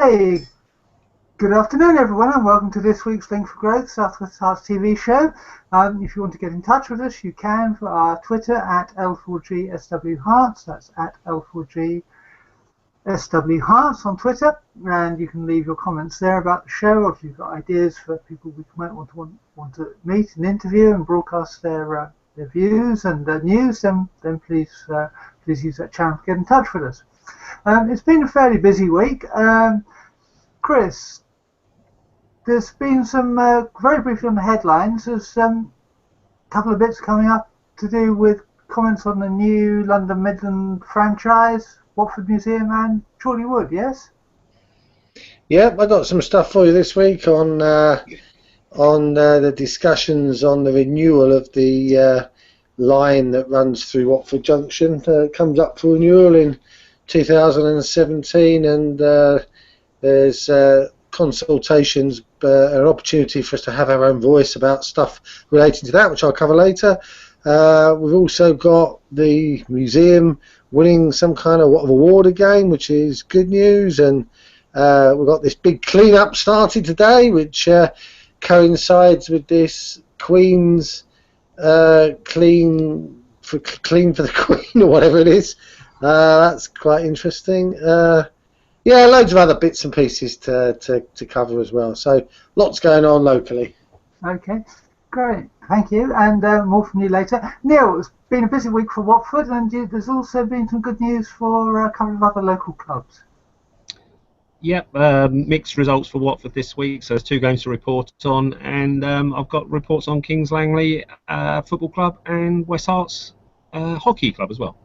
Hey, good afternoon everyone and welcome to this week's Link for Growth South West Herts TV show. If you want to get in touch with us, you can for our Twitter at L4G SW Hearts. That's at L4G SW Hearts on Twitter, and you can leave your comments there about the show, or if you've got ideas for people we might want to meet and interview and broadcast their views and news, then please use that channel to get in touch with us. It's been a fairly busy week. Chris, there's been some, very briefly on the headlines, there's a couple of bits coming up to do with comments on the new London Midland franchise, Watford Museum and Chorley Wood, yes? Yeah, I got some stuff for you this week on the discussions on the renewal of the line that runs through Watford Junction. It comes up for renewal in 2017, and there's consultations, an opportunity for us to have our own voice about stuff relating to that, which I'll cover later. We've also got the museum winning some kind of award again, which is good news, and we've got this big clean-up started today, which coincides with this Queen's clean for the Queen, or whatever it is. That's quite interesting. Yeah, loads of other bits and pieces to cover as well. So lots going on locally. Okay, great, thank you, and more from you later. Neal, it's been a busy week for Watford, and there's also been some good news for a couple of other local clubs. Yep, mixed results for Watford this week, so there's 2 games to report on, and I've got reports on Kings Langley Football Club and West Herts Hockey Club as well.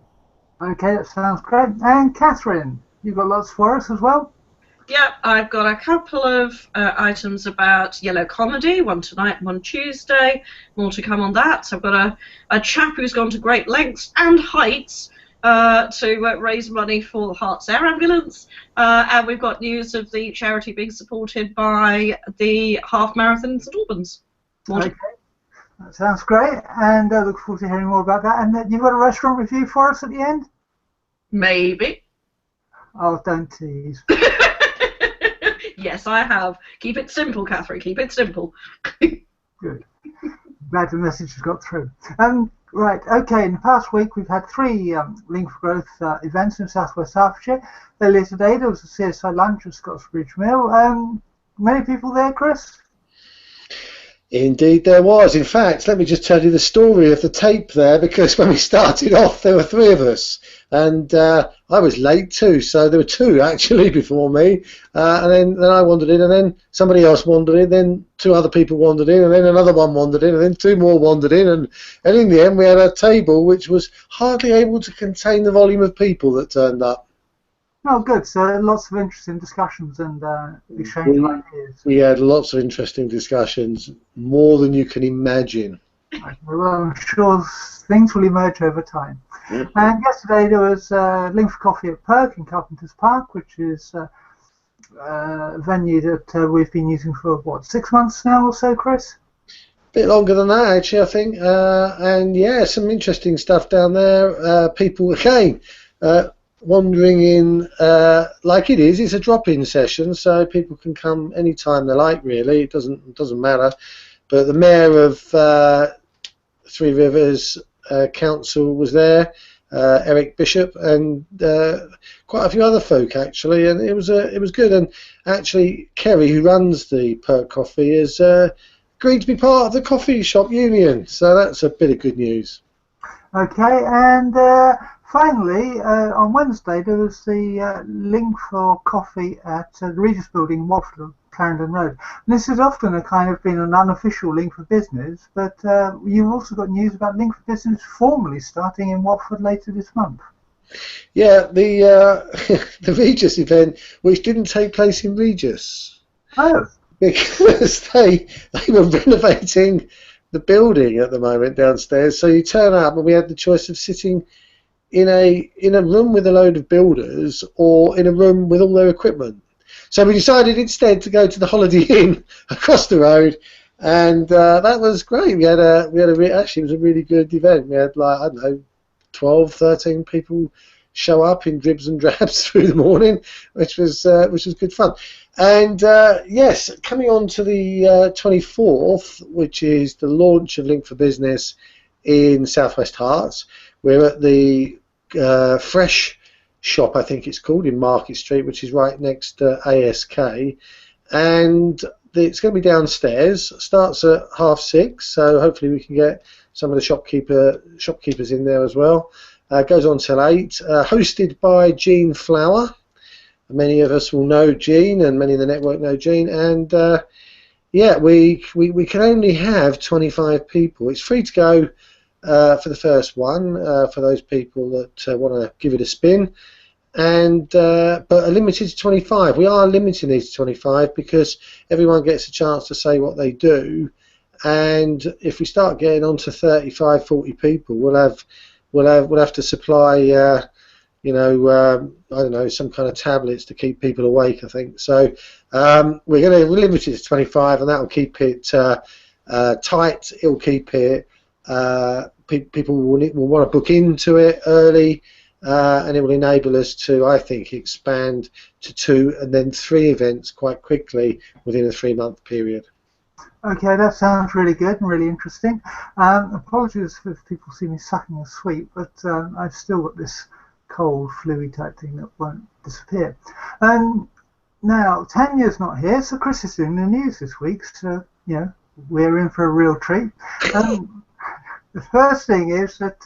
Okay, that sounds great. And Catherine, you've got lots for us as well? Yep, I've got a couple of items about Yellow Comedy, one tonight, one Tuesday. More to come on that. So I've got a chap who's gone to great lengths and heights to raise money for the Herts Air Ambulance. And we've got news of the charity being supported by the half marathon in St Albans. Okay, that sounds great, and I look forward to hearing more about that. And you've got a restaurant review for us at the end? Maybe. Oh, don't tease. Yes, I have. Keep it simple, Catherine. Keep it simple. Good. Glad the message has got through. Right, okay, in the past week we've had 3 Link for Growth events in South West Hertfordshire. Earlier today there was a CSI lunch at Scots Bridge Mill. Many people there, Chris? Indeed there was. In fact, let me just tell you the story of the tape there, because when we started off there were 3 of us, and I was late too, so there were 2 actually before me, and then I wandered in, and then somebody else wandered in, then 2 other people wandered in, and then another one wandered in, and then 2 more wandered in, and in the end we had a table which was hardly able to contain the volume of people that turned up. Oh, good. So lots of interesting discussions and exchange of ideas. We had lots of interesting discussions, more than you can imagine. Well, I'm sure things will emerge over time. Yep. And yesterday there was Link for Coffee at Perk in Carpenter's Park, which is a venue that we've been using for, what, 6 months now or so, Chris? A bit longer than that, actually, I think. And yeah, some interesting stuff down there. People, again, wandering in like it is. It's a drop-in session, so people can come anytime they like, really. It doesn't matter. But the mayor of Three Rivers Council was there, Eric Bishop, and quite a few other folk actually, and it was good. And actually, Kerry, who runs the Perk Coffee, has agreed to be part of the coffee shop union. So that's a bit of good news. Okay, and finally, on Wednesday there was the Link for Coffee at the Regis Building in Watford, Clarendon Road. And this has often kind of been an unofficial Link for Business, but you've also got news about Link for Business formally starting in Watford later this month. Yeah, the the Regis event, which didn't take place in Regis. Oh. Because they were renovating the building at the moment downstairs, so you turn up and we had the choice of sitting in a room with a load of builders or in a room with all their equipment. So we decided instead to go to the Holiday Inn across the road, and that was great. Actually it was a really good event. We had, like, I don't know, 12, 13 people show up in dribs and drabs through the morning, which was good fun. And yes, coming on to the 24th, which is the launch of Link for Business in Southwest Herts. We're at the Fresh Shop, I think it's called, in Market Street, which is right next to ASK, and it's going to be downstairs. Starts at 6:30, so hopefully we can get some of the shopkeepers in there as well. Goes on till 8. Hosted by Jean Flower. Many of us will know Jean, and many in the network know Jean. And yeah, we can only have 25 people. It's free to go for the first one for those people that want to give it a spin. And but are limited to 25. We are limiting these to 25 because everyone gets a chance to say what they do. And if we start getting on to 35, 40 people, we'll have to supply, I don't know, some kind of tablets to keep people awake, I think. So we're limited to 25, and that will keep it tight. It'll keep it. People will want to book into it early, and it will enable us to, I think, expand to 2 and then 3 events quite quickly within a 3-month period. Okay, that sounds really good and really interesting. Apologies if people see me sucking a sweet, but I've still got this cold, flu type thing that won't disappear. Now, Tania's not here, so Chris is doing the news this week, so, we're in for a real treat. The first thing is that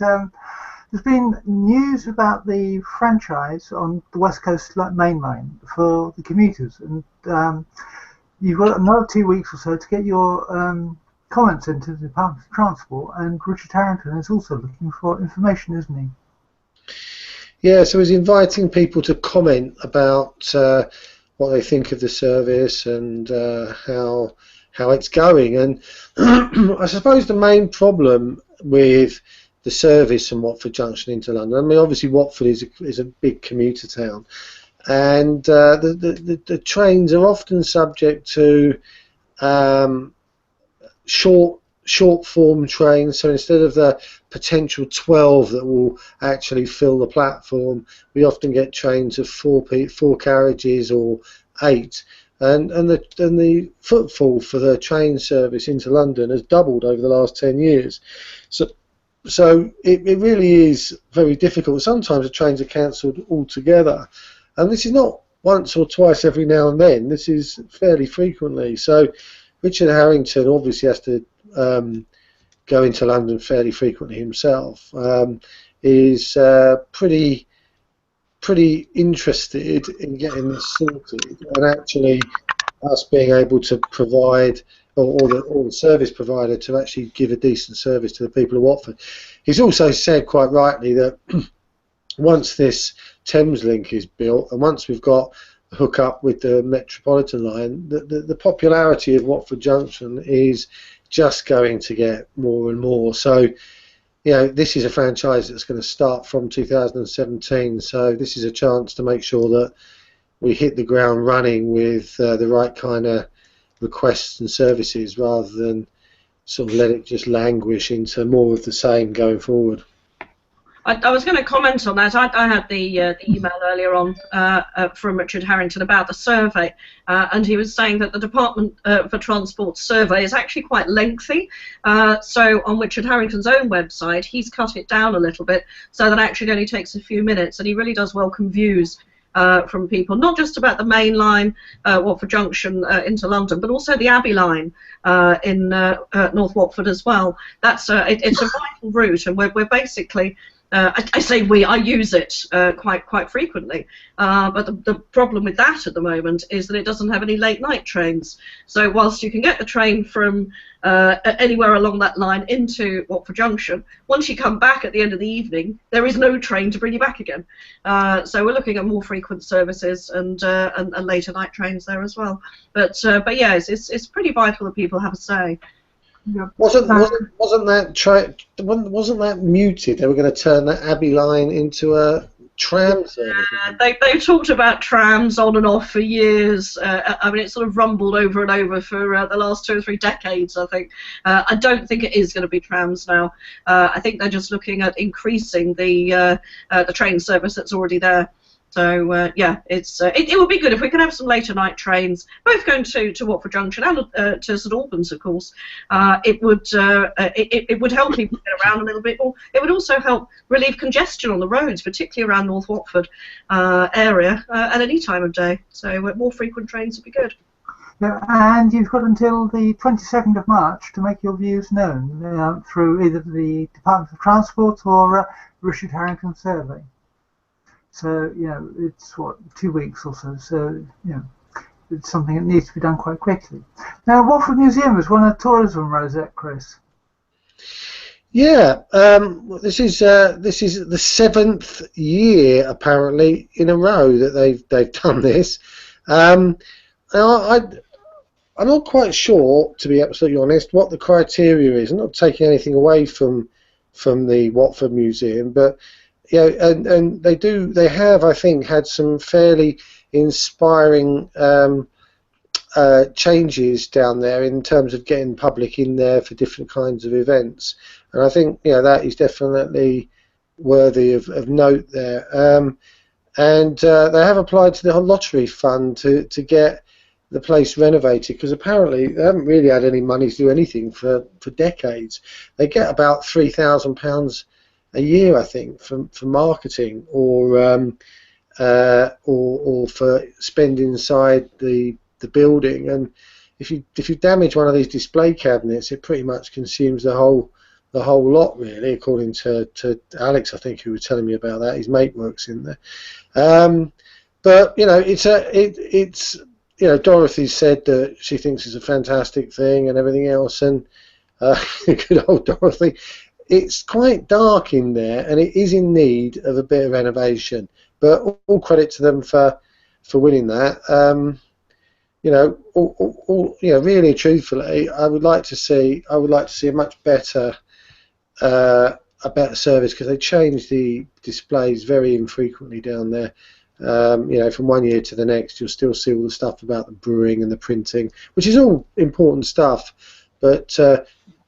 there's been news about the franchise on the West Coast Main Line for the commuters, and you've got another 2 weeks or so to get your comments into the Department of Transport, and Richard Harrington is also looking for information, isn't he? Yeah, so he's inviting people to comment about what they think of the service and how it's going. And I suppose the main problem with the service from Watford Junction into London, I mean, obviously Watford is a big commuter town, and the trains are often subject to short form trains. So instead of the potential 12 that will actually fill the platform, we often get trains of 4 carriages or 8. And the footfall for the train service into London has doubled over the last 10 years. So it really is very difficult. Sometimes the trains are cancelled altogether. And this is not once or twice every now and then. This is fairly frequently. So Richard Harrington obviously has to go into London fairly frequently himself. Is pretty interested in getting this sorted, and actually us being able to provide, or the service provider to actually give a decent service to the people of Watford. He's also said quite rightly that once this Thames link is built, and once we've got a hook up with the Metropolitan line, the popularity of Watford Junction is just going to get more and more. So, this is a franchise that's going to start from 2017. So this is a chance to make sure that we hit the ground running with the right kind of requests and services, rather than sort of let it just languish into more of the same going forward. I was going to comment on that. I had the email earlier on from Richard Harrington about the survey, and he was saying that the Department for Transport survey is actually quite lengthy. So on Richard Harrington's own website, he's cut it down a little bit so that actually it only takes a few minutes, and he really does welcome views from people, not just about the main line, Watford Junction into London, but also the Abbey line in North Watford as well. That's it's a vital route, and we're basically. I say we. I use it quite frequently, but the problem with that at the moment is that it doesn't have any late night trains. So whilst you can get the train from anywhere along that line into Watford Junction, once you come back at the end of the evening, there is no train to bring you back again. So we're looking at more frequent services and later night trains there as well. But yeah, it's pretty vital that people have a say. Yep. Wasn't that muted? They were going to turn that Abbey line into a tram service. They talked about trams on and off for years. I mean, it sort of rumbled over and over for the last 2 or 3 decades, I think. I don't think it is going to be trams now. I think they're just looking at increasing the train service that's already there. So yeah, it would be good if we could have some later night trains, both going to Watford Junction and to St Albans, of course. It would help people get around a little bit more. It would also help relieve congestion on the roads, particularly around North Watford area at any time of day. So more frequent trains would be good. Yeah, and you've got until the 22nd of March to make your views known through either the Department of Transport or Richard Harrington Survey. So, it's, 2 weeks or so, so, it's something that needs to be done quite quickly. Now, Watford Museum has won a tourism rosette, Chris. Yeah, this is the 7th year, apparently, in a row that they've done this. I'm not quite sure, to be absolutely honest, what the criteria is. I'm not taking anything away from the Watford Museum, but and they have, I think, had some fairly inspiring changes down there in terms of getting public in there for different kinds of events, and I think that is definitely worthy of note there. And they have applied to the lottery fund to get the place renovated, because apparently they haven't really had any money to do anything for decades. They get about £3,000 a year, I think, for marketing or for spend inside the building. And if you damage one of these display cabinets, it pretty much consumes the whole lot, really, according to Alex, I think, who was telling me about that. His mate works in there. But it's Dorothy said that she thinks it's a fantastic thing and everything else, and good old Dorothy. It's quite dark in there, and it is in need of a bit of renovation. But all credit to them for winning that. Really, truthfully, I would like to see a much better service, because they change the displays very infrequently down there. From one year to the next, you'll still see all the stuff about the brewing and the printing, which is all important stuff. But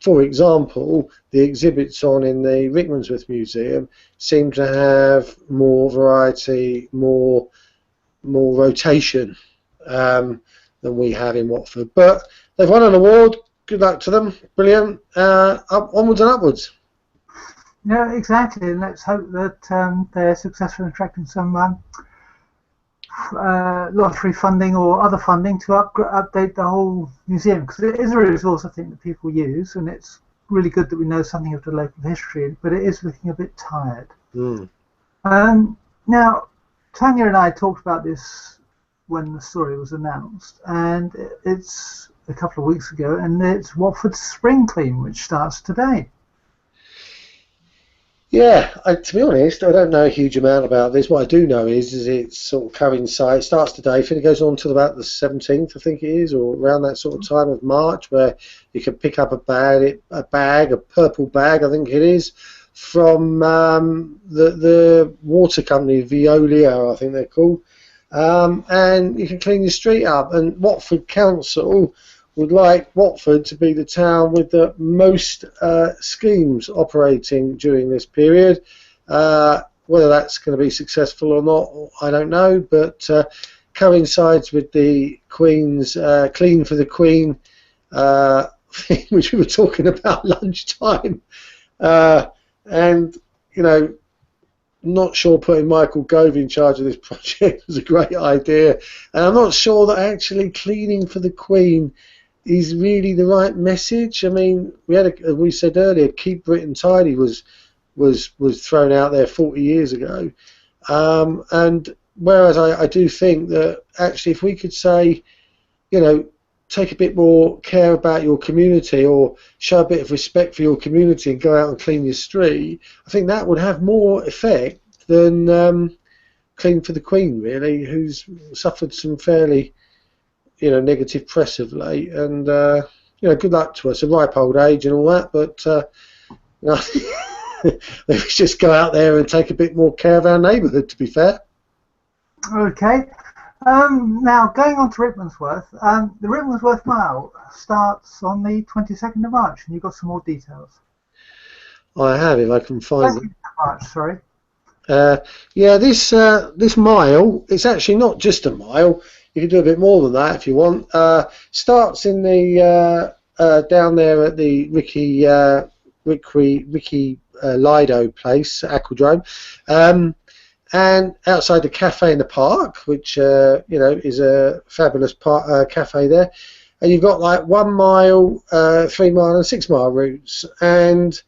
for example, the exhibits in the Rickmansworth Museum seem to have more variety, more rotation than we have in Watford. But they've won an award. Good luck to them. Brilliant. Onwards and upwards. Yeah, exactly. And let's hope that they're successful in attracting some lottery funding or other funding to update the whole museum, because it is a resource, I think, that people use, and it's really good that we know something of the local history, but it is looking a bit tired. Now, Tania and I talked about this when the story was announced, and it's a couple of weeks ago, and it's Watford's Spring Clean, which starts today. Yeah, to be honest, I don't know a huge amount about this. What I do know is it sort of coincides. It starts today. I think it goes on till about the 17th, I think it is, or around that sort of time of March, where you can pick up a purple bag, I think it is, from the water company, Veolia, I think they're called, and you can clean your street up. And Watford Council would like Watford to be the town with the most schemes operating during this period. Whether that's going to be successful or not, I don't know, but coincides with the Queen's Clean for the Queen thing, which we were talking about lunchtime. And, not sure putting Michael Gove in charge of this project was a great idea. And I'm not sure that actually cleaning for the Queen is really the right message. I mean, we said earlier, Keep Britain Tidy was thrown out there 40 years ago, and whereas I do think that actually if we could say, take a bit more care about your community, or show a bit of respect for your community and go out and clean your street, I think that would have more effect than Clean for the Queen, really, who's suffered some fairly negative press of late, and good luck to us, a ripe old age and all that, but Maybe just go out there and take a bit more care of our neighbourhood, to be fair. Okay. Now, going on to Rickmansworth, the Rickmansworth Mile starts on the 22nd of March, and you've got some more details. I have, if I can find them. 20th of March, sorry. Yeah, this mile, it's actually not just a mile. You can do a bit more than that if you want. Starts in the down there at the Ricky Lido place, Aquadrome, and outside the cafe in the park, which you know, is a fabulous cafe there. And you've got like 1 mile, 3 mile, and 6 mile routes, and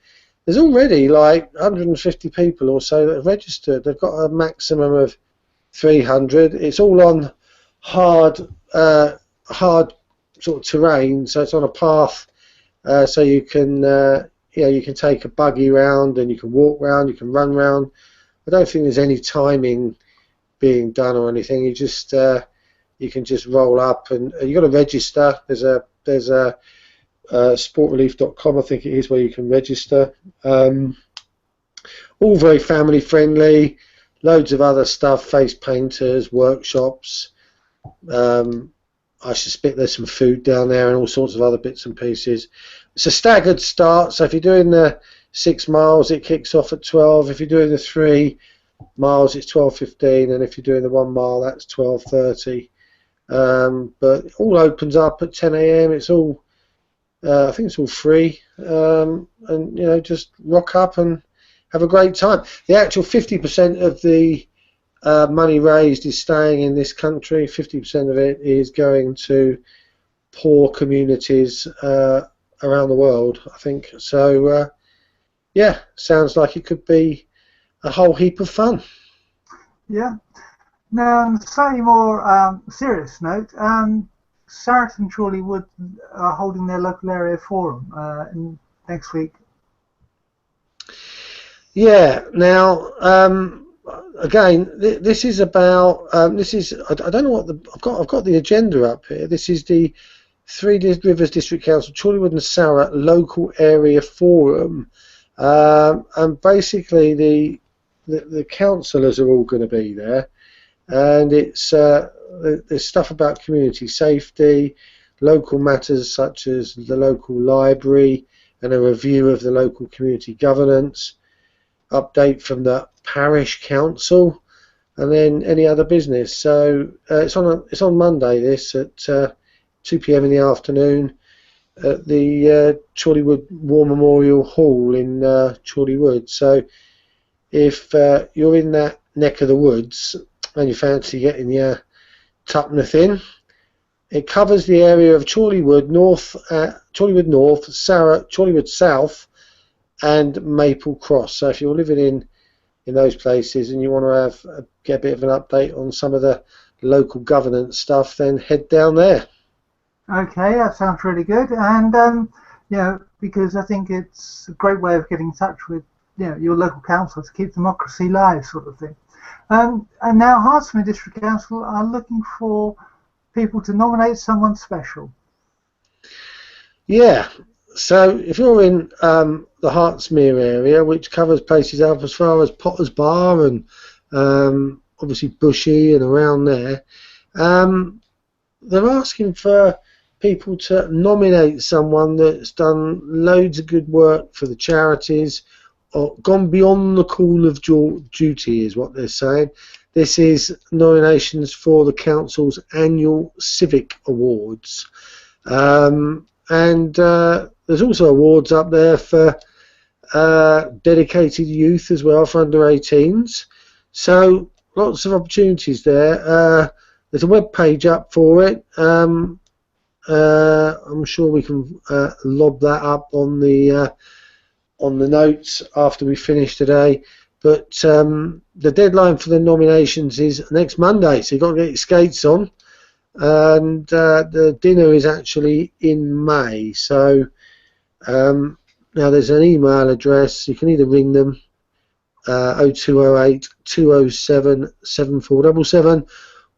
there's already like 150 people or so that have registered. They've got a maximum of 300. It's all on hard sort of terrain, so it's on a path, so you can you can take a buggy round, and you can walk round, you can run round. I don't think there's any timing being done or anything. You just you can just roll up, and you got to register. There's a sportrelief.com, I think it is, where you can register. All very family friendly. Loads of other stuff, face painters, workshops. I suspect there's some food down there and all sorts of other bits and pieces. It's a staggered start, so if you're doing the 6 miles, it kicks off at 12. If you're doing the 3 miles, it's 12:15, and if you're doing the 1 mile, that's 12:30. But it all opens up at 10 a.m. It's all, I think it's all free, and you know, just rock up and have a great time. The actual 50% of the money raised is staying in this country. 50% of it is going to poor communities around the world, I think. So yeah, sounds like it could be a whole heap of fun. Yeah. Now, on a slightly more serious note, Saracen and Chorley Wood are holding their local area forum next week. Yeah. Now, again, this is about this is I don't know what I've got the agenda up here. This is the Three Rivers District Council Chorleywood and Sarah local area forum, and basically the councillors are all going to be there, and it's there's stuff about community safety, local matters such as the local library, and a review of the local community governance, update from the parish council, and then any other business. So it's on Monday, this at 2 p.m. in the afternoon at the Chorleywood War Memorial Hall in Chorleywood. So if you're in that neck of the woods and you fancy getting your tuppence in, it covers the area of Chorleywood North, Sarah, Chorleywood South, and Maple Cross. So if you're living in those places and you want to get a bit of an update on some of the local governance stuff, then head down there. Okay, that sounds really good, and you know, because I think it's a great way of getting in touch with, you know, your local council to keep democracy live, sort of thing. And now Hertsmere District Council are looking for people to nominate someone special. Yeah, so if you're in the Hertsmere area, which covers places up as far as Potter's Bar and obviously Bushy and around there, they're asking for people to nominate someone that's done loads of good work for the charities, or gone beyond the call of duty, is what they're saying. This is nominations for the council's annual civic awards, and there's also awards up there for dedicated youth as well, for under 18s. So lots of opportunities there. There's a web page up for it. I'm sure we can lob that up on the notes after we finish today. But the deadline for the nominations is next Monday, so you've got to get your skates on. And the dinner is actually in May. So now there's an email address. You can either ring them 0208 207 7477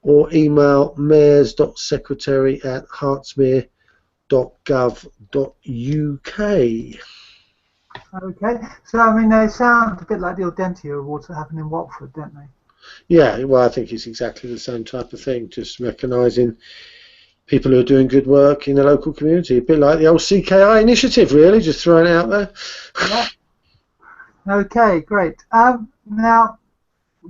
or email mayors.secretary@hertsmere.gov.uk. Okay, so I mean they sound a bit like the Audentia Awards that happen in Watford, don't they? Yeah, well, I think it's exactly the same type of thing, just recognising people who are doing good work in the local community. A bit like the old CKI initiative, really, just throwing it out there. Yeah. Okay, great. Now,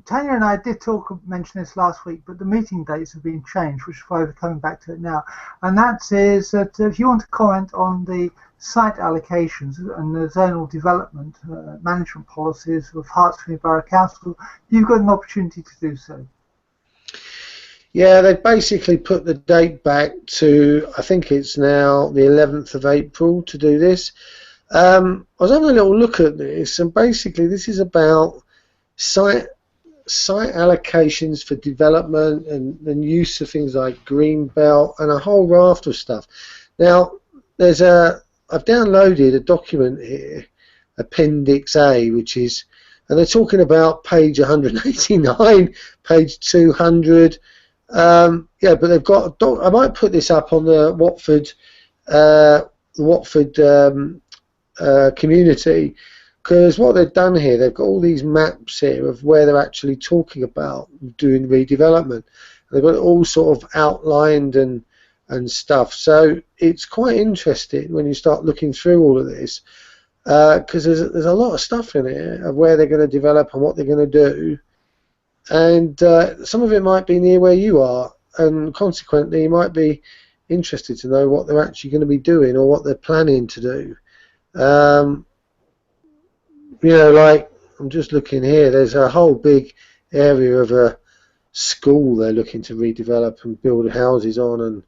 Tanya and I did mention this last week, but the meeting dates have been changed, which is why we're coming back to it now. And that is that if you want to comment on the site allocations and the zonal development management policies of Herts Borough Council, you've got an opportunity to do so. Yeah, they basically put the date back to, I think it's now the 11th of April to do this. I was having a little look at this, and basically this is about site allocations for development and use of things like green belt and a whole raft of stuff. Now, I've downloaded a document here, Appendix A, which is, and they're talking about page 189, page 200. Yeah, but they've got. I might put this up on the Watford community, because what they've done here, they've got all these maps here of where they're actually talking about doing redevelopment. They've got it all sort of outlined and stuff. So it's quite interesting when you start looking through all of this, because there's a lot of stuff in here of where they're going to develop and what they're going to do. And some of it might be near where you are, and consequently you might be interested to know what they're actually going to be doing or what they're planning to do. You know, like, I'm just looking here, there's a whole big area of a school they're looking to redevelop and build houses on, and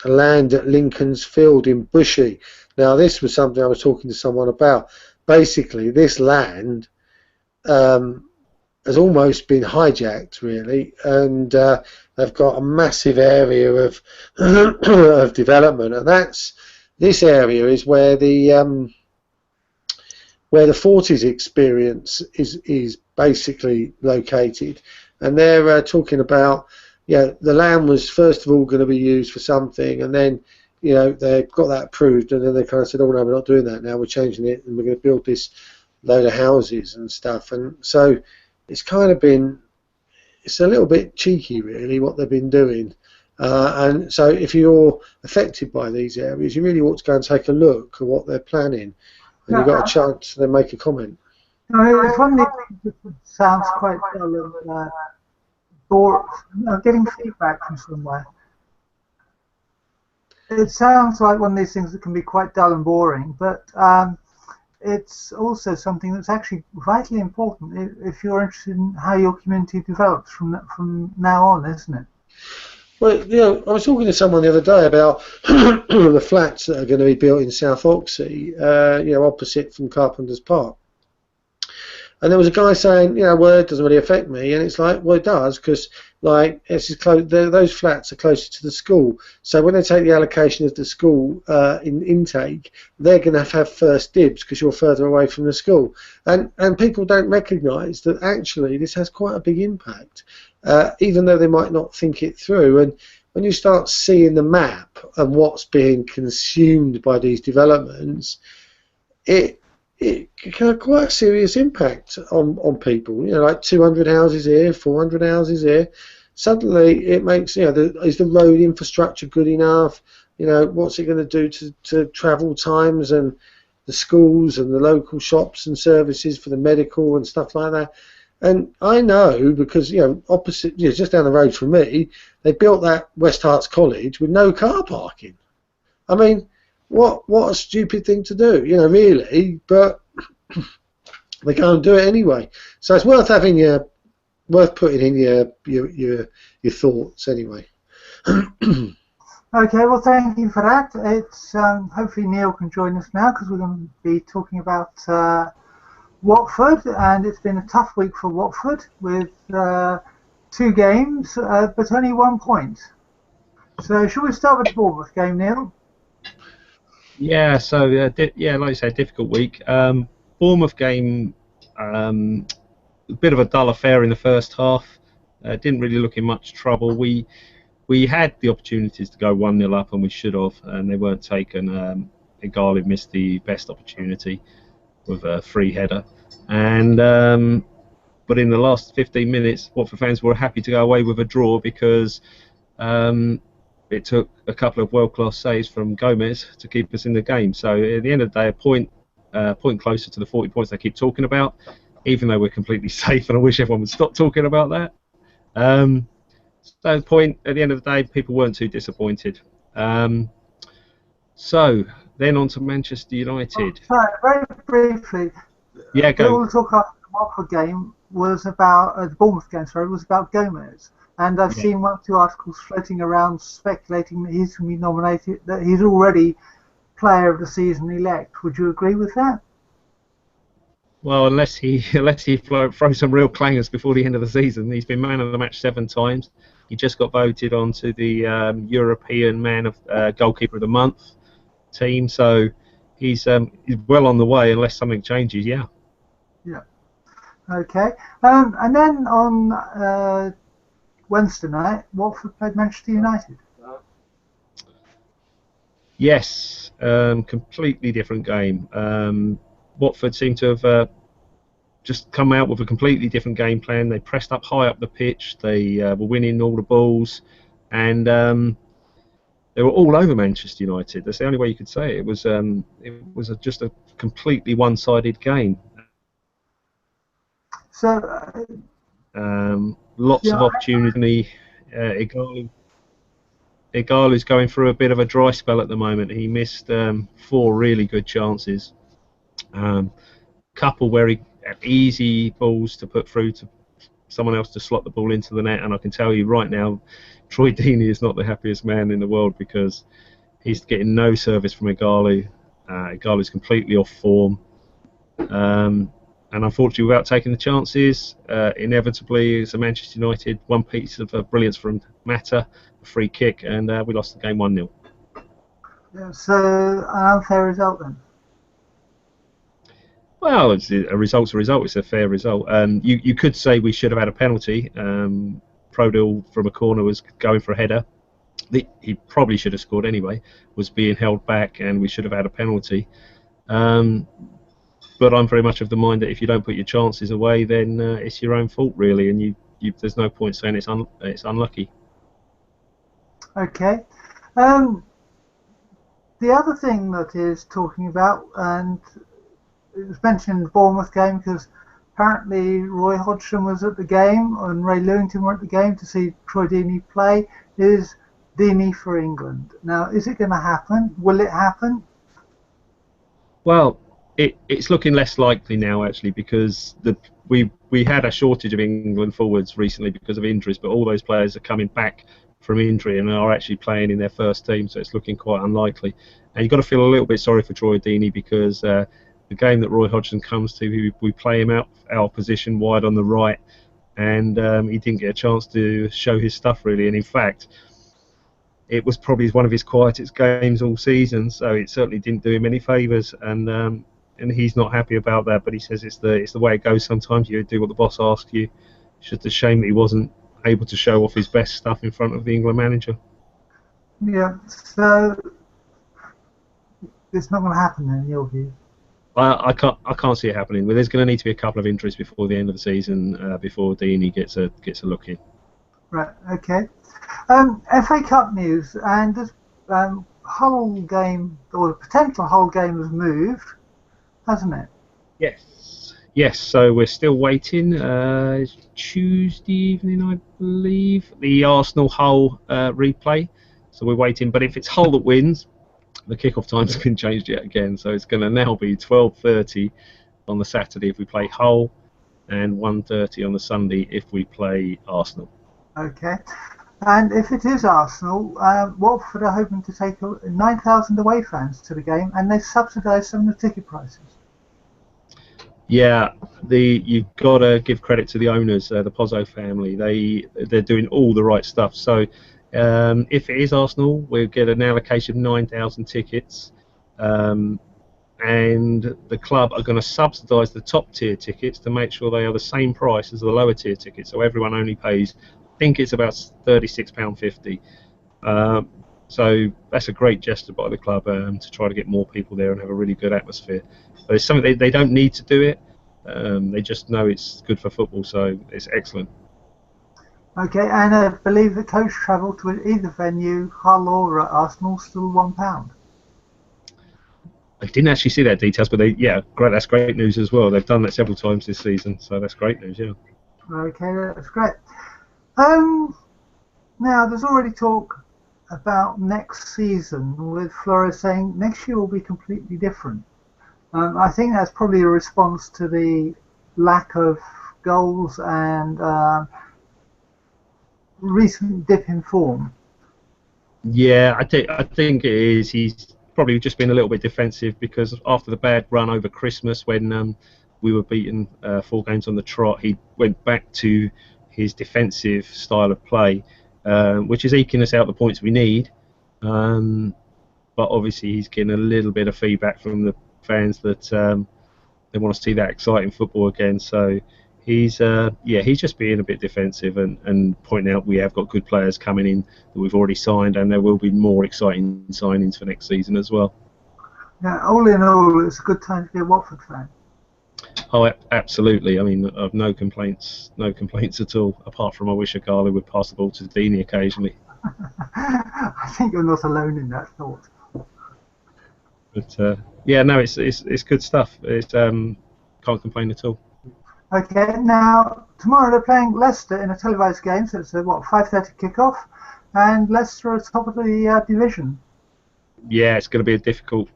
land at Lincoln's Field in Bushy. Now, this was something I was talking to someone about. Basically, this land has almost been hijacked, really, and they've got a massive area of of development, and this area is where the Forties experience is basically located, and they're talking about, the land was first of all going to be used for something, and then they got that approved, and then they kind of said, oh no, we're not doing that now, we're changing it, and we're going to build this load of houses and stuff. And so it's kind of been, it's a little bit cheeky really what they've been doing, and so if you're affected by these areas, you really ought to go and take a look at what they're planning, and you've got a chance to then make a comment. No, it's one of these things that sounds quite dull and boring. Getting feedback from somewhere. It sounds like one of these things that can be quite dull and boring, but it's also something that's actually vitally important if you're interested in how your community develops from now on, isn't it? Well, I was talking to someone the other day about the flats that are going to be built in South Oxley, opposite from Carpenter's Park. And there was a guy saying, well, it doesn't really affect me, and it's like, well, it does, because those flats are closer to the school. So when they take the allocation of the school in intake, they're going to have first dibs because you're further away from the school. And people don't recognise that actually this has quite a big impact, even though they might not think it through. And when you start seeing the map and what's being consumed by these developments, it can have quite a serious impact on people. Like 200 houses here, 400 houses here. Suddenly it makes, is the road infrastructure good enough? What's it going to do to travel times and the schools and the local shops and services for the medical and stuff like that? And I know because, opposite, just down the road from me, they built that West Herts College with no car parking. I mean, what a stupid thing to do, really, but they go and do it anyway. So it's worth putting in your thoughts anyway. Okay, well, thank you for that. It's hopefully Neal can join us now because we're going to be talking about Watford, and it's been a tough week for Watford with 2 games, but only 1 point. So, shall we start with the Bournemouth game, Neal? Yeah, so like you say, difficult week. Bournemouth game, a bit of a dull affair in the first half. Didn't really look in much trouble. We had the opportunities to go 1-0 up, and we should have, and they weren't taken. Ighalo missed the best opportunity with a free header, and but in the last 15 minutes, Watford fans were happy to go away with a draw because it took a couple of world-class saves from Gomez to keep us in the game. So at the end of the day, a point closer to the 40 points they keep talking about, even though we're completely safe, and I wish everyone would stop talking about that. So point at the end of the day, people weren't too disappointed. So then on to Manchester United. Sorry, very briefly. Yeah, go. All the talk after the Watford game was about the Bournemouth game. Sorry, was about Gomez, and I've seen one or two articles floating around speculating that he's going to be nominated, that he's already Player of the Season elect. Would you agree with that? Well, unless he throws some real clangers before the end of the season. He's been man of the match 7 times. He just got voted onto the European Man of Goalkeeper of the Month team, so he's well on the way unless something changes. Yeah. Yeah. Okay. And then on Wednesday night, Watford played Manchester United. Yes, completely different game. Watford seemed to have just come out with a completely different game plan. They pressed up high up the pitch. They were winning all the balls, and they were all over Manchester United. That's the only way you could say it. It was just a completely one-sided game. So lots of opportunity. Ighalo's going through a bit of a dry spell at the moment. He missed 4 really good chances. Couple very easy balls to put through to someone else to slot the ball into the net, and I can tell you right now, Troy Deeney is not the happiest man in the world because he's getting no service from Ighalo. Ighalo's completely off form, and unfortunately, without taking the chances, inevitably, as a Manchester United, one piece of brilliance from Mata, a free kick, and we lost the game 1-0. Yeah, so an unfair result then. Well, a result's a result. It's a fair result. You could say we should have had a penalty. Prodil from a corner was going for a header. He probably should have scored anyway. Was being held back, and we should have had a penalty. But I'm very much of the mind that if you don't put your chances away, then it's your own fault really, and there's no point saying it's unlucky. Okay. The other thing that is talking about, and it was mentioned in the Bournemouth game because apparently Roy Hodgson was at the game and Ray Lewington were at the game to see Troy Deeney play, is Deeney for England. Now, is it going to happen? Will it happen? Well, it's looking less likely now actually because we had a shortage of England forwards recently because of injuries, but all those players are coming back from injury and are actually playing in their first team, so it's looking quite unlikely. And you've got to feel a little bit sorry for Troy Deeney because the game that Roy Hodgson comes to, we play him out our position wide on the right, and he didn't get a chance to show his stuff really. And in fact, it was probably one of his quietest games all season, so it certainly didn't do him any favours. And he's not happy about that. But he says it's the way it goes. Sometimes you do what the boss asks you. It's just a shame that he wasn't able to show off his best stuff in front of the England manager. Yeah, so it's not going to happen then, in your view? I can't see it happening. There's going to need to be a couple of injuries before the end of the season before Deeney gets a look in. Right. Okay. FA Cup news, and this whole game or the potential whole game has moved, hasn't it? Yes. So we're still waiting. Tuesday evening, I believe, the Arsenal Hull replay. So we're waiting. But if it's Hull that wins, the kickoff time's been changed yet again, so it's going to now be 12:30 on the Saturday if we play Hull, and 1:30 on the Sunday if we play Arsenal. Okay. And if it is Arsenal, Watford are hoping to take 9,000 away fans to the game, and they subsidise some of the ticket prices. Yeah, you've got to give credit to the owners, the Pozzo family. They're doing all the right stuff. So. If it is Arsenal, we'll get an allocation of 9,000 tickets, and the club are going to subsidise the top tier tickets to make sure they are the same price as the lower tier tickets. So everyone only pays, I think it's about £36.50. So that's a great gesture by the club to try to get more people there and have a really good atmosphere. But it's something they don't need to do it. They just know it's good for football, so it's excellent. Okay, and I believe the coach travel to either venue, Hull or Arsenal, still £1. I didn't actually see that details, but great. That's great news as well. They've done that several times this season, so that's great news. Yeah. Okay, that's great. Now there's already talk about next season, with Flores saying next year will be completely different. I think that's probably a response to the lack of goals and recent dip in form. Yeah, I think it is. He's probably just been a little bit defensive because after the bad run over Christmas, when we were beaten 4 games on the trot, he went back to his defensive style of play, which is eking us out the points we need. But obviously, he's getting a little bit of feedback from the fans that they want to see that exciting football again. So he's just being a bit defensive and pointing out we have got good players coming in that we've already signed, and there will be more exciting signings for next season as well. Now, all in all, it's a good time to be a Watford fan. Oh, absolutely. I mean, I've no complaints at all, apart from I wish Ogle would pass the ball to Dini occasionally. I think you're not alone in that thought. But no, it's good stuff. Can't complain at all. Okay, now tomorrow they're playing Leicester in a televised game, so it's a 5:30 kickoff, and Leicester are top of the division. Yeah, it's going to be a difficult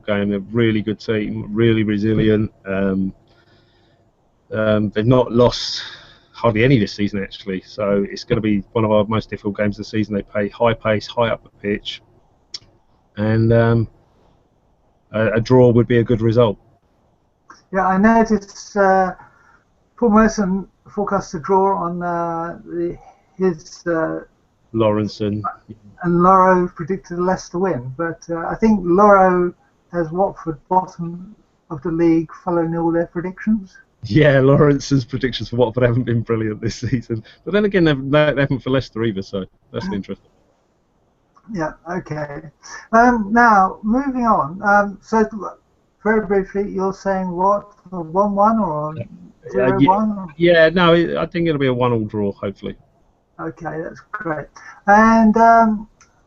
game. They're a really good team, really resilient. They've not lost hardly any this season actually, so it's going to be one of our most difficult games of the season. They play high pace, high up the pitch, and a draw would be a good result. Yeah, I noticed Paul Merson forecast a draw on his Lawrenson. And Loro predicted a Leicester win, but I think Loro has Watford bottom of the league following all their predictions. Yeah, Lawrence's predictions for Watford haven't been brilliant this season, but then again they haven't for Leicester either, so that's interesting. Yeah, okay. Now, moving on. So, very briefly, you're saying what? A 1-1 or 0-1? Yeah, no, I think it'll be a 1-1 draw, hopefully. Okay, that's great. And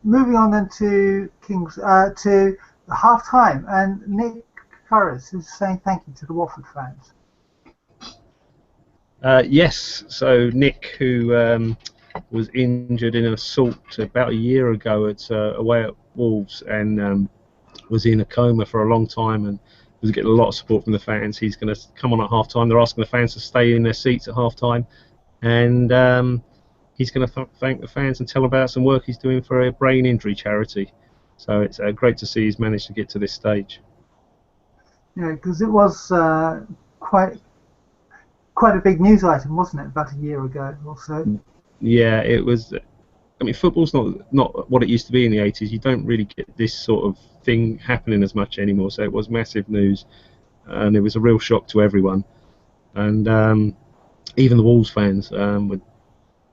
moving on then to to half time, and Nick Curris is saying thank you to the Watford fans. Yes, so Nick, who was injured in an assault about a year ago away at Wolves, and was in a coma for a long time, and was getting a lot of support from the fans. He's going to come on at half time. They're asking the fans to stay in their seats at half time, and he's going to thank the fans and tell them about some work he's doing for a brain injury charity. So it's great to see he's managed to get to this stage. Yeah, because it was quite a big news item, wasn't it, about a year ago or so? Yeah, it was. I mean, football's not what it used to be in the 80s. You don't really get this sort of thing happening as much anymore. So it was massive news, and it was a real shock to everyone. And even the Wolves fans were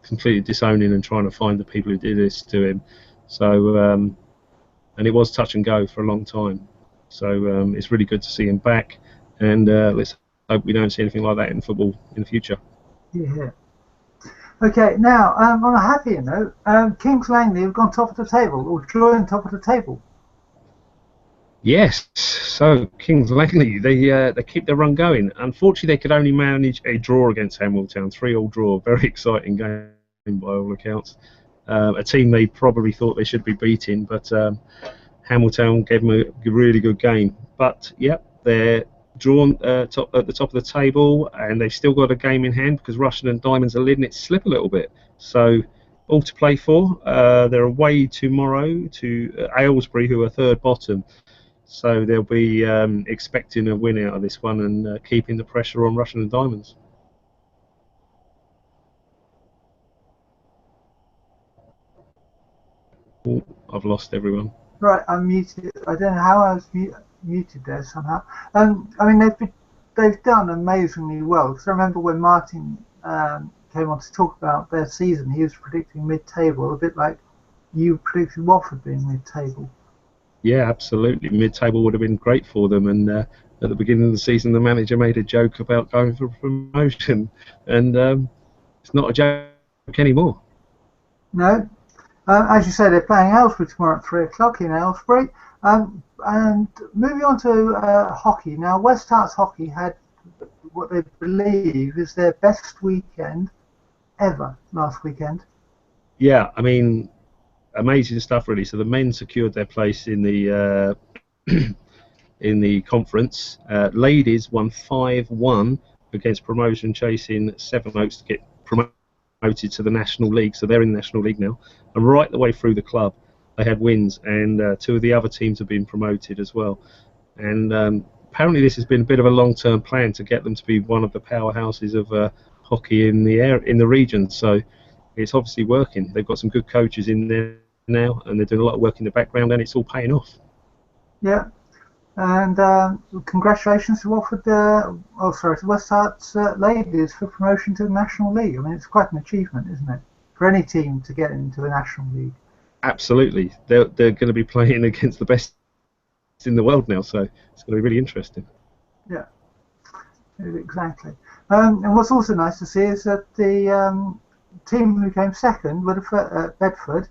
completely disowning and trying to find the people who did this to him. So, and it was touch and go for a long time. So it's really good to see him back, and let's hope we don't see anything like that in football in the future. Yeah. Okay, now on a happier note, Kings Langley have gone top of the table, or joined top of the table. Yes, so Kings Langley, they keep their run going. Unfortunately, they could only manage a draw against Hamilton, 3-3 draw. Very exciting game by all accounts. A team they probably thought they should be beating, but Hamilton gave them a really good game. But yep, they're drawn at the top of the table, and they've still got a game in hand because Rushden and Diamonds are letting it slip a little bit. So all to play for. They're away tomorrow to Aylesbury, who are third bottom. So they'll be expecting a win out of this one and keeping the pressure on Rushden and Diamonds. Oh, I've lost everyone. Right, I'm muted. I don't know how I was muted there somehow. I mean, they've done amazingly well. Because I remember when Martin came on to talk about their season, he was predicting mid-table, a bit like you predicted Watford being mid-table. Yeah, absolutely. Mid-table would have been great for them, and at the beginning of the season, the manager made a joke about going for promotion, and it's not a joke anymore. No. As you say, they're playing Aylesbury tomorrow at 3 o'clock in Aylesbury. And moving on to hockey. Now, West Herts hockey had what they believe is their best weekend ever last weekend. Yeah, I mean, amazing stuff, really. So the men secured their place in the in the conference. Ladies won 5-1 against promotion chasing Sevenoaks to get promoted to the National League. So they're in the National League now. And right the way through the club, they had wins, and two of the other teams have been promoted as well. And apparently this has been a bit of a long-term plan to get them to be one of the powerhouses of hockey in the region. So it's obviously working. They've got some good coaches in there now, and they're doing a lot of work in the background, and it's all paying off. Yeah, and congratulations to Watford. To West Herts ladies for promotion to the National League. I mean, it's quite an achievement, isn't it, for any team to get into the National League? Absolutely, they're going to be playing against the best in the world now, so it's going to be really interesting. Yeah, exactly. And what's also nice to see is that the team who came second, Bedford,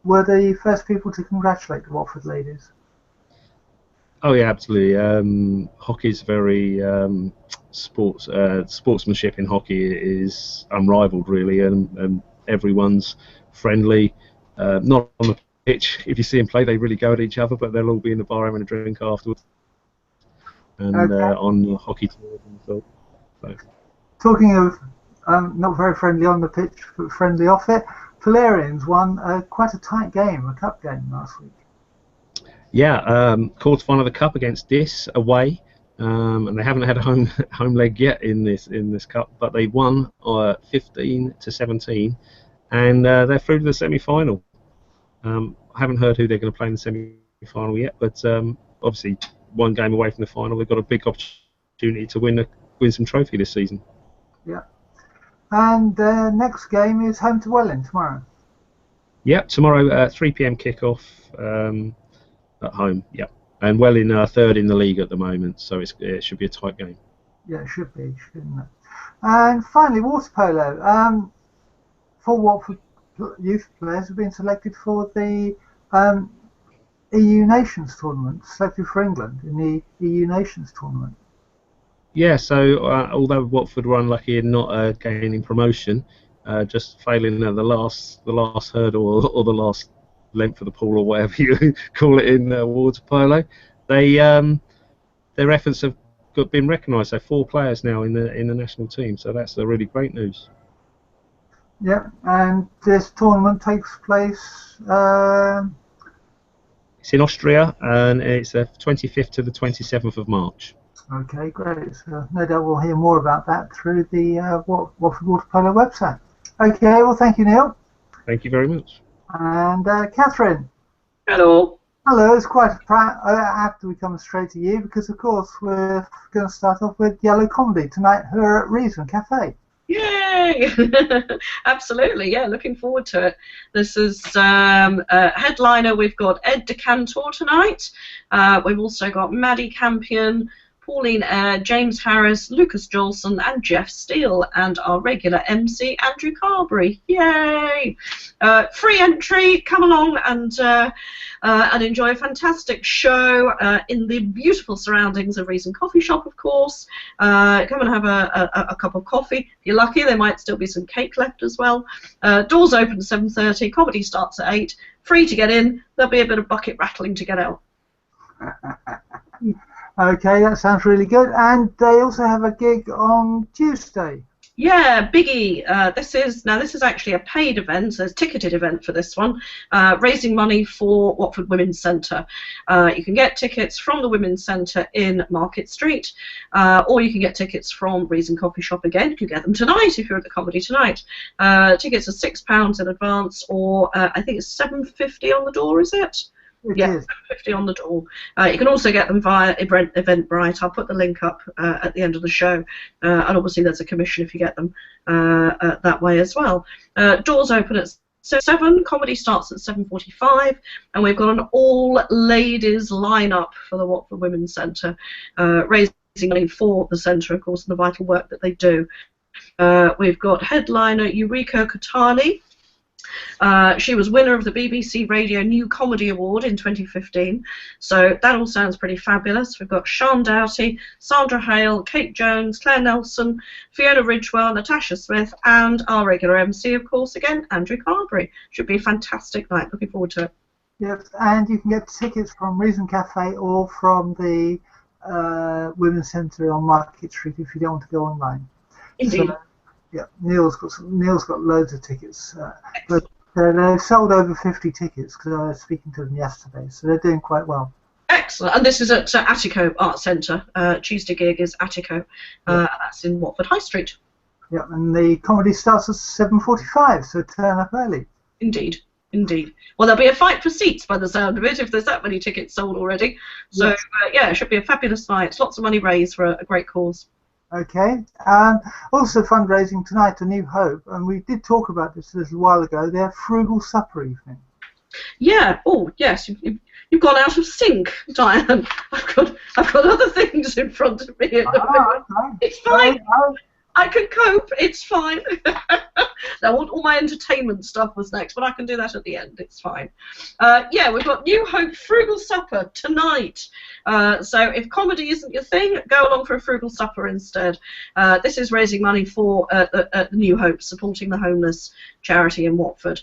were the first people to congratulate the Watford ladies. Oh yeah, absolutely. Hockey's very sportsmanship in hockey is unrivaled, really, and everyone's friendly. Not on the pitch. If you see them play, they really go at each other, but they'll all be in the bar having a drink afterwards. And on hockey tours and so. Talking of not very friendly on the pitch, but friendly off it, Valerians won quite a tight game, a cup game last week. Yeah, quarter-final of the cup against Dis away, and they haven't had a home leg yet in this cup, but they won 15-17, and they're through to the semi-final. I haven't heard who they're going to play in the semi-final yet, but obviously one game away from the final, they've got a big opportunity to win some trophy this season. Yeah, and the next game is home to Welling tomorrow. Yeah, tomorrow 3 p.m. kickoff. At home, yeah, and Welling are third in the league at the moment, so it should be a tight game. Yeah, it should be, shouldn't it? And finally, water polo. 4 Watford youth players have been selected for the EU Nations tournament, selected for England in the EU Nations tournament. Yeah, so although Watford were unlucky in not gaining promotion, just failing the last hurdle or the last length of the pool or whatever you call it in water polo, their efforts have been recognised. So 4 players now in the national team. So that's really great news. Yeah, and this tournament takes place. It's in Austria, and it's the 25th to the 27th of March. Okay, great. So no doubt we'll hear more about that through the Watford Water Polo website. Okay, well, thank you, Neil. Thank you very much. And Catherine. Hello. Hello, it's quite after we come straight to you because, of course, we're going to start off with Yellow Comedy tonight here at Reason Cafe. Yay! Absolutely, yeah, looking forward to it. This is headliner, we've got Ed DeCantor tonight. We've also got Maddie Campion, Pauline Eyre, James Harris, Lucas Jolson, and Jeff Steele, and our regular MC, Andrew Carberry. Yay! Free entry, come along and enjoy a fantastic show in the beautiful surroundings of Reason Coffee Shop, of course. Come and have a cup of coffee. If you're lucky, there might still be some cake left as well. Doors open at 7:30, comedy starts at 8. Free to get in, there'll be a bit of bucket rattling to get out. Okay, that sounds really good. And they also have a gig on Tuesday. Yeah, biggie. This is actually a paid event, so it's a ticketed event for this one, raising money for Watford Women's Centre. You can get tickets from the Women's Centre in Market Street, or you can get tickets from Reason Coffee Shop again. You can get them tonight if you're at the comedy tonight. Tickets are £6 in advance, or I think it's $7.50 on the door, is it? Yeah, $7.50 on the door. You can also get them via Eventbrite. I'll put the link up at the end of the show. And obviously there's a commission if you get them that way as well. Doors open at So 7, comedy starts at 7:45, and we've got an all-ladies lineup for the Watford Women's Centre, raising money for the centre, of course, and the vital work that they do. We've got headliner Eureka Katani. She was winner of the BBC Radio New Comedy Award in 2015, so that all sounds pretty fabulous. We've got Sean Doughty, Sandra Hale, Kate Jones, Claire Nelson, Fiona Ridgewell, Natasha Smith, and our regular MC, of course, again, Andrew Carberry. Should be a fantastic night. Looking forward to it. Yes, and you can get tickets from Reason Cafe or from the Women's Centre on Market Street if you don't want to go online. Indeed. So, yeah, Neal's got loads of tickets, but they've sold over 50 tickets because I was speaking to them yesterday, so they're doing quite well. Excellent, and this is at Attico Art Centre. Tuesday gig is Attico, that's in Watford High Street. Yeah, and the comedy starts at 7:45, so turn up early. Indeed, indeed. Well, there'll be a fight for seats by the sound of it if there's that many tickets sold already. So Yes. yeah, it should be a fabulous night. Lots of money raised for a great cause. Okay. Also fundraising tonight, A New Hope, and we did talk about this a little while ago. Their frugal supper evening. Yeah. Oh, yes. You've gone out of sync, Diane. I've got other things in front of me at the moment. Okay. It's fine. I can cope. It's fine. Now, all my entertainment stuff was next, but I can do that at the end. It's fine. Yeah, we've got New Hope Frugal Supper tonight. So if comedy isn't your thing, go along for a frugal supper instead. This is raising money for New Hope, supporting the homeless charity in Watford.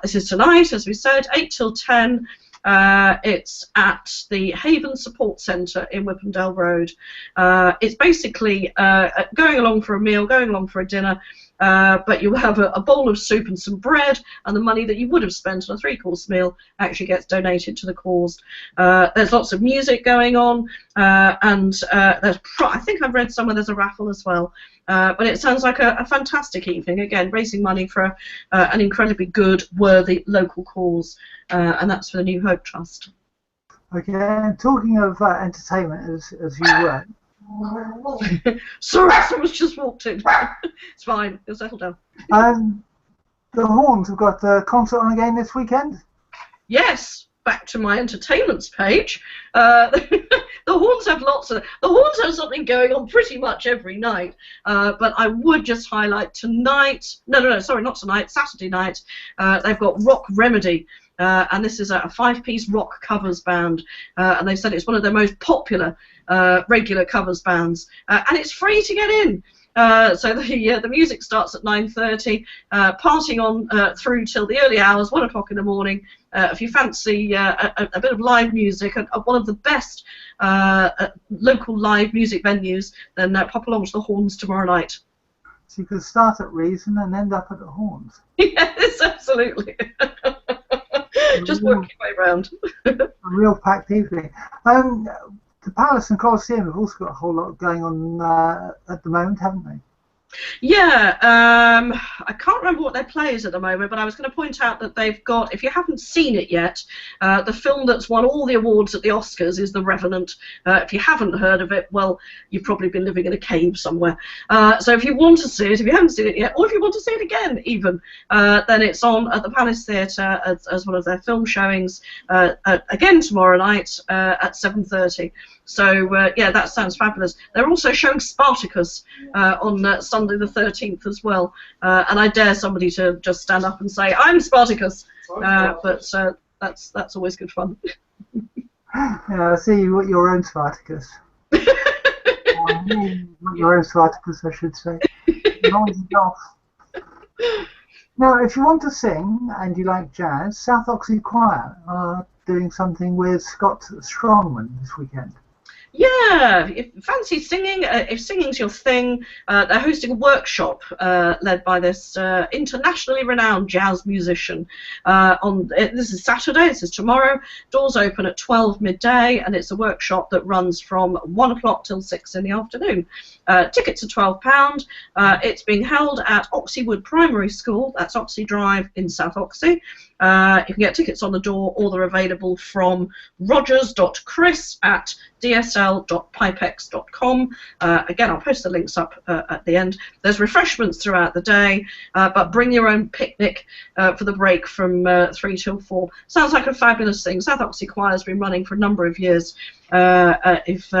This is tonight, as we said, 8 till 10. It's at the Haven Support Centre in Whippendale Road. It's basically going along for a meal, going along for a dinner, but you'll have a bowl of soup and some bread, and the money that you would have spent on a 3-course meal actually gets donated to the cause. There's lots of music going on, and I think I've read somewhere there's a raffle as well. But it sounds like a fantastic evening, again, raising money for an incredibly good, worthy local cause, and that's for the New Hope Trust. Okay, and talking of entertainment, as you were. Sorry, someone's just walked in. It's fine, you'll settle down. The Horns have got a concert on again this weekend. Yes, back to my entertainments page. The Horns have the Horns have something going on pretty much every night, but I would just highlight tonight. No, sorry, not tonight. Saturday night. They've got Rock Remedy. And this is a 5-piece rock covers band, and they've said it's one of their most popular regular covers bands, and it's free to get in. So the music starts at 9:30, parting on through till the early hours, 1 o'clock in the morning. If you fancy a bit of live music at one of the best local live music venues, then pop along to the Horns tomorrow night. So you could start at Reason and end up at the Horns. Yes, absolutely. Just work your way around. A real packed evening. The Palace and Coliseum have also got a whole lot going on at the moment, haven't they? Yeah, I can't remember what their play is at the moment, but I was going to point out that they've got, if you haven't seen it yet, the film that's won all the awards at the Oscars is The Revenant. If you haven't heard of it, well, you've probably been living in a cave somewhere. So if you want to see it, if you haven't seen it yet, or if you want to see it again even, then it's on at the Palace Theatre as one of their film showings, again tomorrow night at 7:30. So, yeah, that sounds fabulous. They're also showing Spartacus on Sunday the 13th as well. And I dare somebody to just stand up and say, I'm Spartacus. But that's always good fun. Yeah, I see you got your own Spartacus. Your own Spartacus, I should say. Noise off. Now, if you want to sing and you like jazz, South Oxley Choir are doing something with Scott Strongman this weekend. Yeah, if you fancy singing, if singing's your thing, they're hosting a workshop led by this internationally renowned jazz musician. This is Saturday, this is tomorrow. Doors open at 12 midday, and it's a workshop that runs from 1 o'clock till 6 in the afternoon. Tickets are £12. It's being held at Oxleywood Primary School, that's Oxley Drive in South Oxley. You can get tickets on the door, or they're available from rogers.chris@dsl.pipex.com. Again, I'll post the links up at the end. There's refreshments throughout the day, but bring your own picnic for the break from 3 till 4. Sounds like a fabulous thing. South Oxley Choir has been running for a number of years. If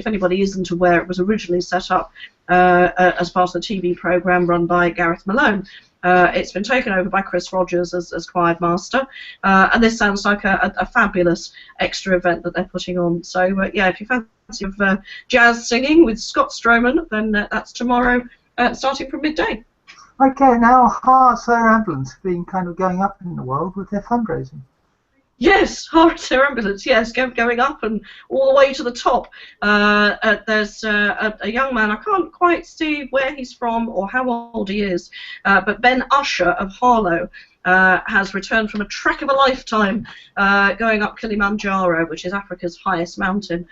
anybody isn't aware, it was originally set up as part of the TV programme run by Gareth Malone. It's been taken over by Chris Rogers as choir master, and this sounds like a fabulous extra event that they're putting on. So yeah, if you fancy jazz singing with Scott Stroman, then that's tomorrow, starting from midday. Okay, now Hearts Air Ambulance have been kind of going up in the world with their fundraising. Yes, Hearts Air Ambulance, yes, going up and all the way to the top. There's a young man, I can't quite see where he's from or how old he is, but Ben Usher of Harlow has returned from a trek of a lifetime going up Kilimanjaro, which is Africa's highest mountain.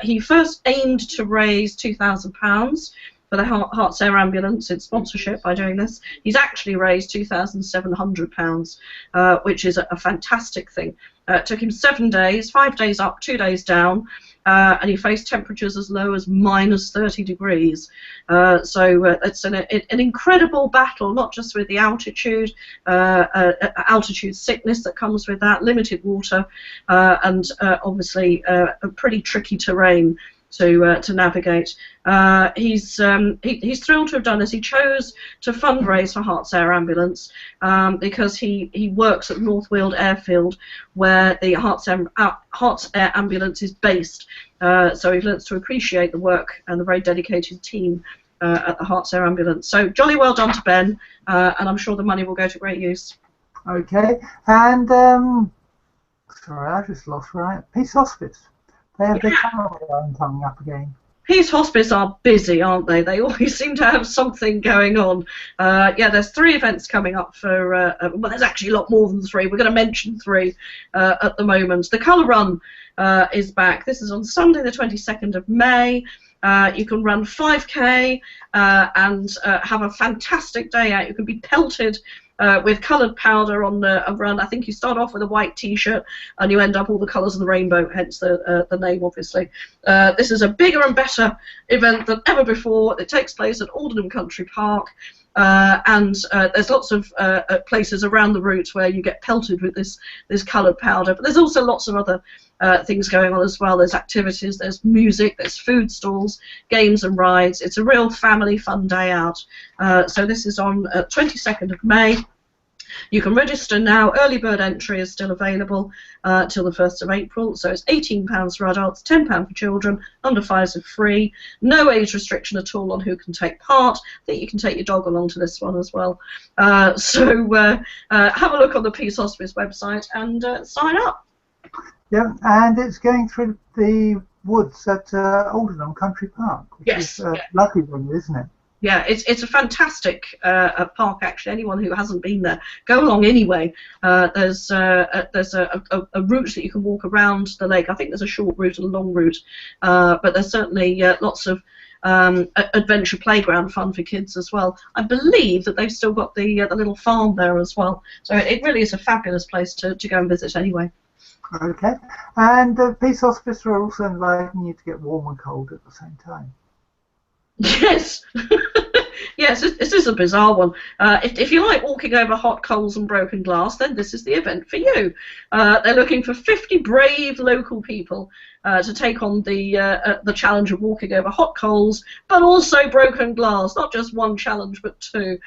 He first aimed to raise £2,000 for the Hearts Air Ambulance in sponsorship by doing this. He's actually raised £2,700, which is a fantastic thing. It took him 7 days, 5 days up, 2 days down, and he faced temperatures as low as -30 degrees. So it's an incredible battle, not just with the altitude, altitude sickness that comes with that, limited water, and obviously pretty tricky terrain to navigate. He's thrilled to have done this. He chose to fundraise for Hearts Air Ambulance because he works at North Weald Airfield, where the Hearts Air Ambulance is based. So he learns to appreciate the work and the very dedicated team at the Hearts Air Ambulance. So jolly well done to Ben, and I'm sure the money will go to great use. Okay, and sorry, I just lost where I am. Peace Hospice. They have their calendar coming up again. Peace Hospice are busy, aren't they? They always seem to have something going on. Yeah, there's 3 events coming up for, well, there's actually a lot more than 3. We're going to mention 3 at the moment. The Colour Run is back. This is on Sunday the 22nd of May. You can run 5K and have a fantastic day out. You can be pelted with coloured powder on a run. I think you start off with a white T-shirt and you end up all the colours of the rainbow, hence the name, obviously. This is a bigger and better event than ever before. It takes place at Aldenham Country Park, and there's lots of places around the route where you get pelted with this coloured powder. But there's also lots of other things going on as well. There's activities, there's music, there's food stalls, games and rides. It's a real family fun day out. So this is on 22nd of May. You can register now. Early bird entry is still available till the 1st of April. So it's £18 for adults, £10 for children. Under 5s are free. No age restriction at all on who can take part. I think you can take your dog along to this one as well. So have a look on the Peace Hospice website and sign up. Yeah, and it's going through the woods at Aldenham Country Park, which Yes, is lovely venue, isn't it? Yeah, it's a fantastic park, actually. Anyone who hasn't been there, go along anyway. There's a route that you can walk around the lake. I think there's a short route and a long route, but there's certainly lots of adventure playground fun for kids as well. I believe that they've still got the little farm there as well. So it really is a fabulous place to go and visit anyway. Okay, and Peace Hospice are also inviting you to get warm and cold at the same time. Yes. Yes, this is a bizarre one. If you like walking over hot coals and broken glass, then this is the event for you. They're looking for 50 brave local people to take on the challenge of walking over hot coals, but also broken glass. Not just one challenge, but 2.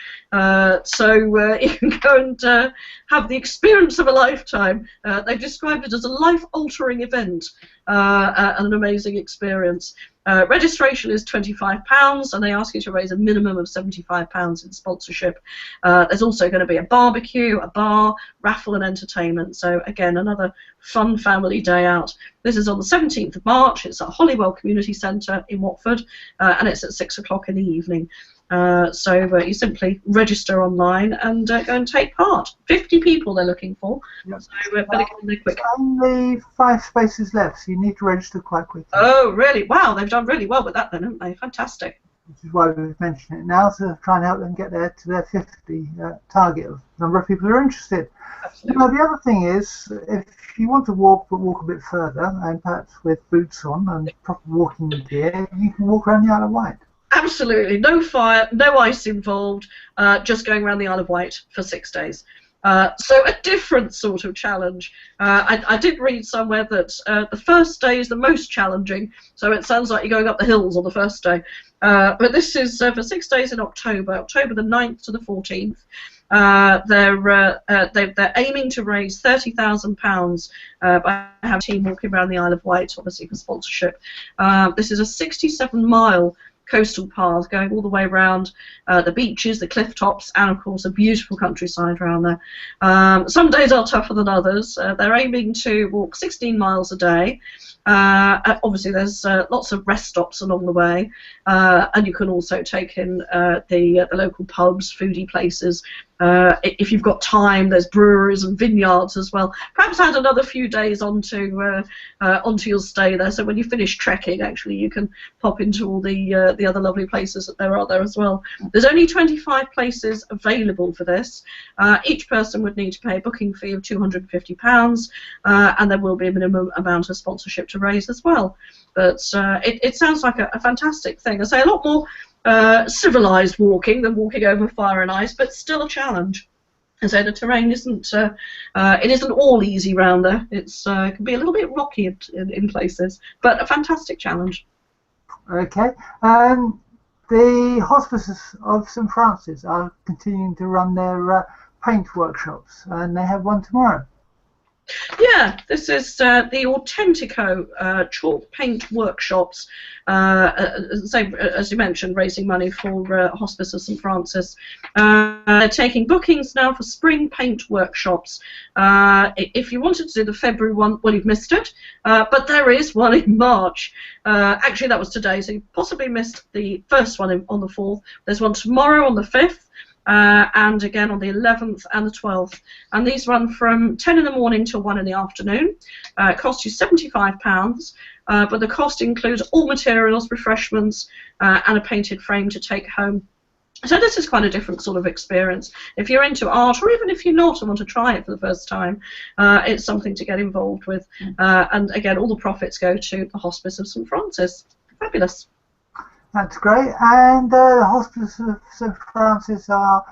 So you can go and have the experience of a lifetime. They've described it as a life-altering event, and an amazing experience. Registration is £25, and they ask you to raise a minimum of £75 in sponsorship. There's also going to be a barbecue, a bar, raffle and entertainment. So again, another fun family day out. This is on the 17th of March. It's at Holywell Community Centre in Watford, and it's at 6 o'clock in the evening. So you simply register online and go and take part. 50 people they're looking for. Yep. So better get in there quick. Only 5 spaces left, so you need to register quite quickly. Oh, really? Wow, they've done really well with that then, haven't they? Fantastic. which is why we've mentioned it now, to try and help them get there to their 50 target of number of people who are interested. Absolutely. Now, the other thing is, if you want to walk, but walk a bit further, and perhaps with boots on and proper walking gear, you can walk around the Isle of Wight. Absolutely. No fire, no ice involved, just going around the Isle of Wight for 6 days. So a different sort of challenge. I did read somewhere that the first day is the most challenging, so it sounds like you're going up the hills on the first day. But this is for 6 days in October the 9th to the 14th. They're aiming to raise £30,000 by having a team walking around the Isle of Wight, obviously for sponsorship. This is a 67-mile coastal path going all the way around the beaches, the cliff tops, and of course a beautiful countryside around there. Some days are tougher than others. They're aiming to walk 16 miles a day. Obviously there's lots of rest stops along the way, and you can also take in the local pubs, foodie places. If you've got time, there's breweries and vineyards as well. Perhaps add another few days onto your stay there, so when you finish trekking, actually, you can pop into all the other lovely places that there are there as well. There's only 25 places available for this. Each person would need to pay a booking fee of £250, and there will be a minimum amount of sponsorship to raise as well. But it sounds like a fantastic thing. I say a lot more civilised walking than walking over fire and ice, but still a challenge. And so the terrain isn't it isn't all easy round there. It can be a little bit rocky in places, but a fantastic challenge. Okay. The Hospices of St Francis are continuing to run their paint workshops, and they have one tomorrow. Yeah, this is the Authentico chalk paint workshops. As you mentioned, raising money for Hospice of St Francis. They're taking bookings now for spring paint workshops. If you wanted to do the February one, well, you've missed it. But there is one in March. Actually, that was today, so you possibly missed the first one on the 4th. There's one tomorrow on the 5th. And again on the 11th and the 12th, and these run from 10 in the morning till 1 in the afternoon. It costs you £75, but the cost includes all materials, refreshments, and a painted frame to take home. So this is quite a different sort of experience. If you're into art, or even if you're not and want to try it for the first time, it's something to get involved with. And again, all the profits go to the Hospice of St Francis. Fabulous. That's great. And the Hospice of St Francis have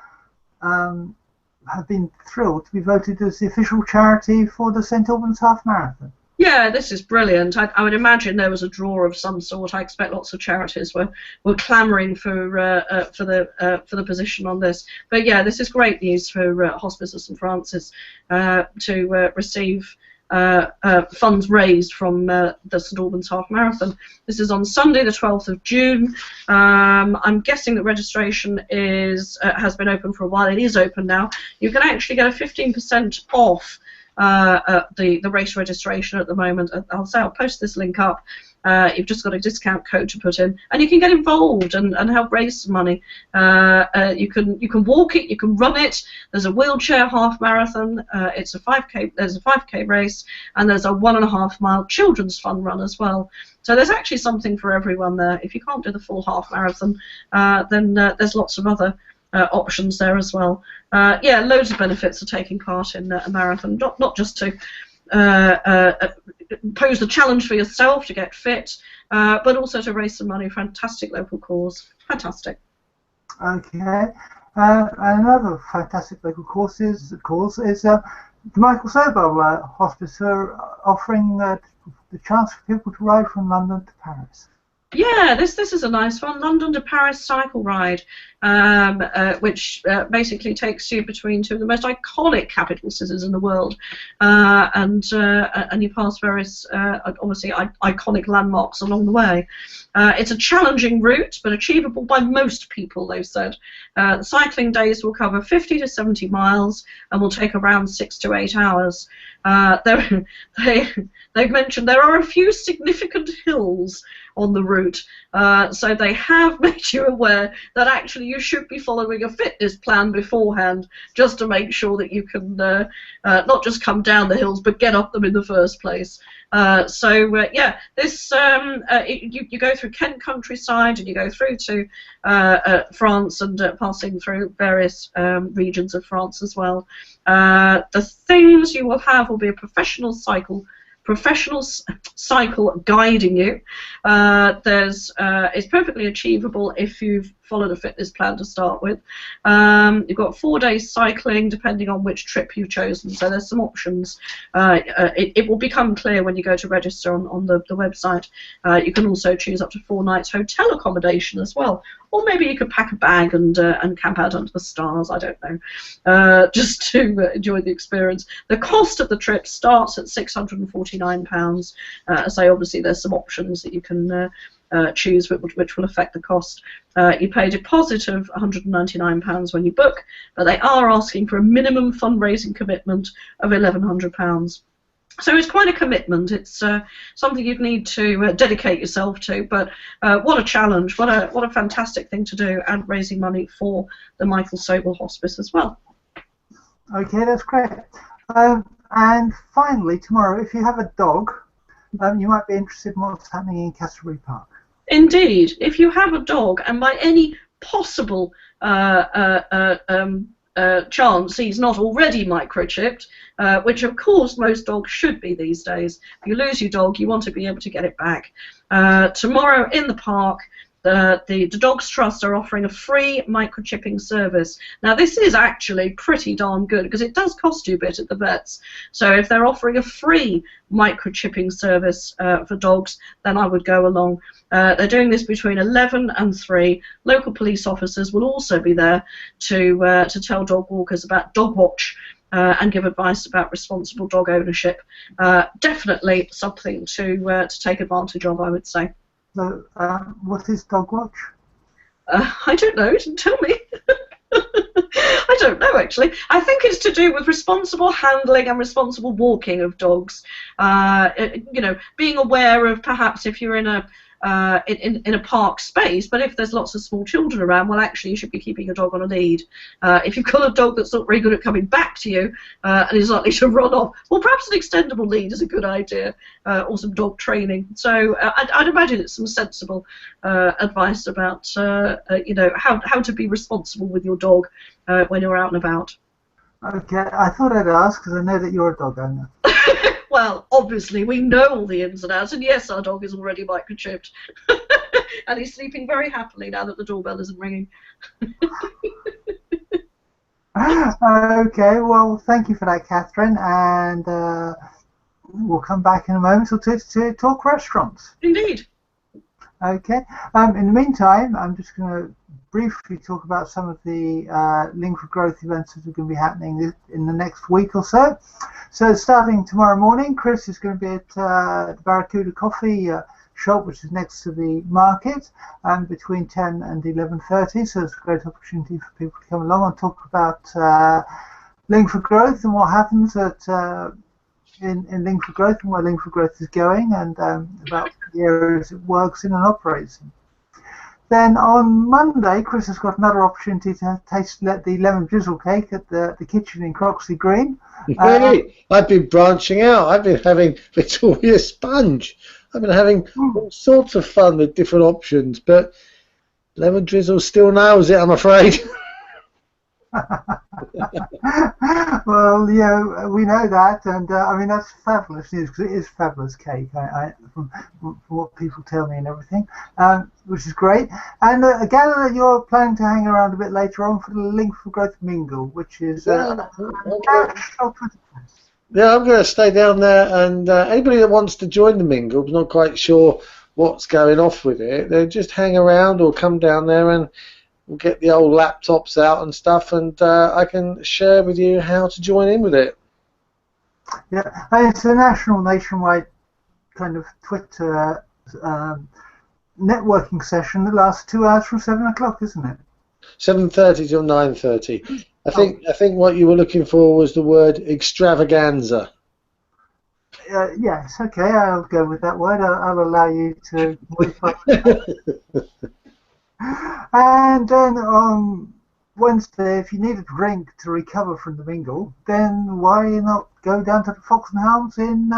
been thrilled to be voted as the official charity for the St Albans Half Marathon. Yeah, this is brilliant. I would imagine there was a draw of some sort. I expect lots of charities were clamouring for the position on this. But yeah, this is great news for Hospice of St Francis to receive funds raised from the St Albans Half Marathon. This is on Sunday, the 12th of June. I'm guessing that registration has been open for a while. It is open now. You can actually get a 15% off the race registration at the moment. I'll post this link up. You've just got a discount code to put in, and you can get involved and help raise some money. You can walk it, you can run it. There's a wheelchair half marathon. It's a 5K. There's a 5K race, and there's a 1.5 mile children's fun run as well. So there's actually something for everyone there. If you can't do the full half marathon, then there's lots of other options there as well. Yeah, loads of benefits of taking part in a marathon, not just to pose the challenge for yourself to get fit, but also to raise some money. Fantastic local cause. Fantastic. Okay. Another fantastic local cause is the Michael Sobel Hospice are offering the chance for people to ride from London to Paris. Yeah, this is a nice one. London to Paris cycle ride, which basically takes you between two of the most iconic capital cities in the world, and you pass various obviously iconic landmarks along the way. It's a challenging route, but achievable by most people, they've said. The cycling days will cover 50 to 70 miles and will take around 6 to 8 hours. They've mentioned there are a few significant hills on the route, so they have made you aware that actually you should be following a fitness plan beforehand, just to make sure that you can not just come down the hills, but get up them in the first place. Yeah, this you go through Kent countryside, and you go through to France, and passing through various regions of France as well. The things you will have will be a professional cycle guiding you. It's perfectly achievable if you've followed a fitness plan to start with. You've got 4 days cycling depending on which trip you've chosen, so there's some options. It will become clear when you go to register on the website. You can also choose up to 4 nights hotel accommodation as well, or maybe you could pack a bag and camp out under the stars, I don't know, just to enjoy the experience. The cost of the trip starts at £649. So obviously there's some options that you can choose which will affect the cost. You pay a deposit of £199 when you book, but they are asking for a minimum fundraising commitment of £1,100. So it's quite a commitment. It's something you'd need to dedicate yourself to. But what a challenge! What a fantastic thing to do, and raising money for the Michael Sobel Hospice as well. Okay, that's great. And finally, tomorrow, if you have a dog, you might be interested in what's happening in Castlebury Park. Indeed, if you have a dog, and by any possible chance he's not already microchipped, which of course most dogs should be these days. If you lose your dog, you want to be able to get it back. Tomorrow in the park, the Dogs Trust are offering a free microchipping service. Now this is actually pretty darn good, because it does cost you a bit at the vets. So if they're offering a free microchipping service for dogs, then I would go along. They're doing this between 11 and 3. Local police officers will also be there to tell dog walkers about dog watch and give advice about responsible dog ownership. Definitely something to take advantage of, I would say. So, what is dog watch? I don't know. Didn't tell me. I don't know, actually. I think it's to do with responsible handling and responsible walking of dogs. You know, being aware of perhaps if you're in a park space, but if there's lots of small children around, well, actually you should be keeping your dog on a lead. If you've got a dog that's not very good at coming back to you and is likely to run off, well, perhaps an extendable lead is a good idea, or some dog training. So I'd imagine it's some sensible advice about you know, how to be responsible with your dog when you're out and about. Okay, I thought I'd ask because I know that you're a dog owner. Well, obviously, we know all the ins and outs, and yes, our dog is already microchipped. And he's sleeping very happily now that the doorbell isn't ringing. Okay, well, thank you for that, Catherine, and we'll come back in a moment or two to talk restaurants. Indeed. Okay, in the meantime, I'm just going to briefly talk about some of the Link for Growth events that are going to be happening in the next week or so. So starting tomorrow morning, Chris is going to be at the Barracuda Coffee shop, which is next to the market, between 10 and 11:30. So it's a great opportunity for people to come along and talk about Link for Growth and what happens at in Link for Growth and where Link for Growth is going, and about the areas it works in and operates in. Then on Monday, Chris has got another opportunity to taste the lemon drizzle cake at the kitchen in Croxley Green. Hey, I've been branching out. I've been having Victoria Sponge. I've been having all sorts of fun with different options, but lemon drizzle still nails it, I'm afraid. Well, yeah, we know that, and I mean that's fabulous news, because it is fabulous cake. From what people tell me and everything, which is great. And I gather that you're planning to hang around a bit later on for the Link for Growth Mingle, which is Yeah, I'm going to stay down there, and anybody that wants to join the mingle, not quite sure what's going off with it, they just hang around or come down there and we'll get the old laptops out and stuff, and I can share with you how to join in with it. Yeah, it's a nationwide kind of Twitter networking session that lasts 2 hours from 7 o'clock, isn't it? 7:30 till 9:30. I think what you were looking for was the word extravaganza. Yes, okay, I'll go with that word. I'll allow you to modify it. And then on Wednesday, if you need a drink to recover from the mingle, then why not go down to the Fox and Hounds in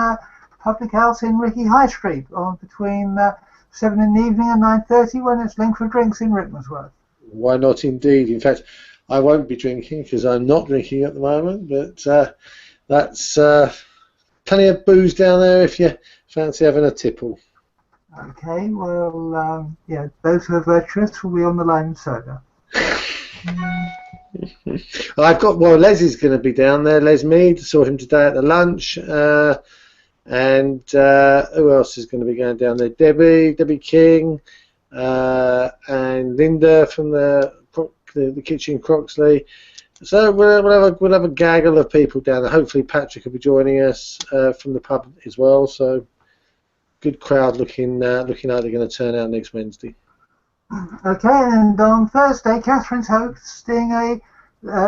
Public House in Ricky High Street on between 7 in the evening and 9:30 when it's linked for drinks in Rickmansworth. Why not indeed? In fact, I won't be drinking because I'm not drinking at the moment, but that's plenty of booze down there if you fancy having a tipple. Okay, well, yeah, those who are virtuous will be on the lime soda. Les is going to be down there. Les Mead, saw him today at the lunch. And who else is going to be going down there? Debbie King, and Linda from the kitchen Croxley. So we'll have a gaggle of people down there. Hopefully Patrick will be joining us from the pub as well. So good crowd looking like they're going to turn out next Wednesday. Okay, and on Thursday, Catherine's hosting a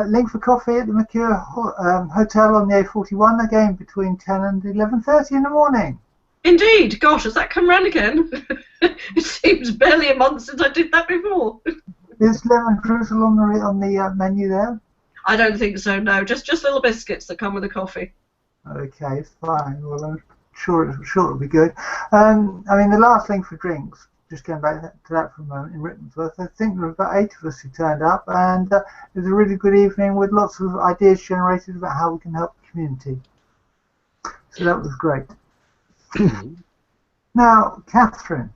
link for coffee at the Mercure Hotel on the A41 again between 10 and 11:30 in the morning. Indeed, gosh, has that come round again? It seems barely a month since I did that before. Is lemon drizzle on the menu there? I don't think so. No, just little biscuits that come with the coffee. Okay, fine. Well, I'm sure it'll be good. I mean, the last link for drinks. Just going back to that for a moment in Rickmansworth, I think there were about 8 of us who turned up, and it was a really good evening with lots of ideas generated about how we can help the community. So that was great. Now, Catherine,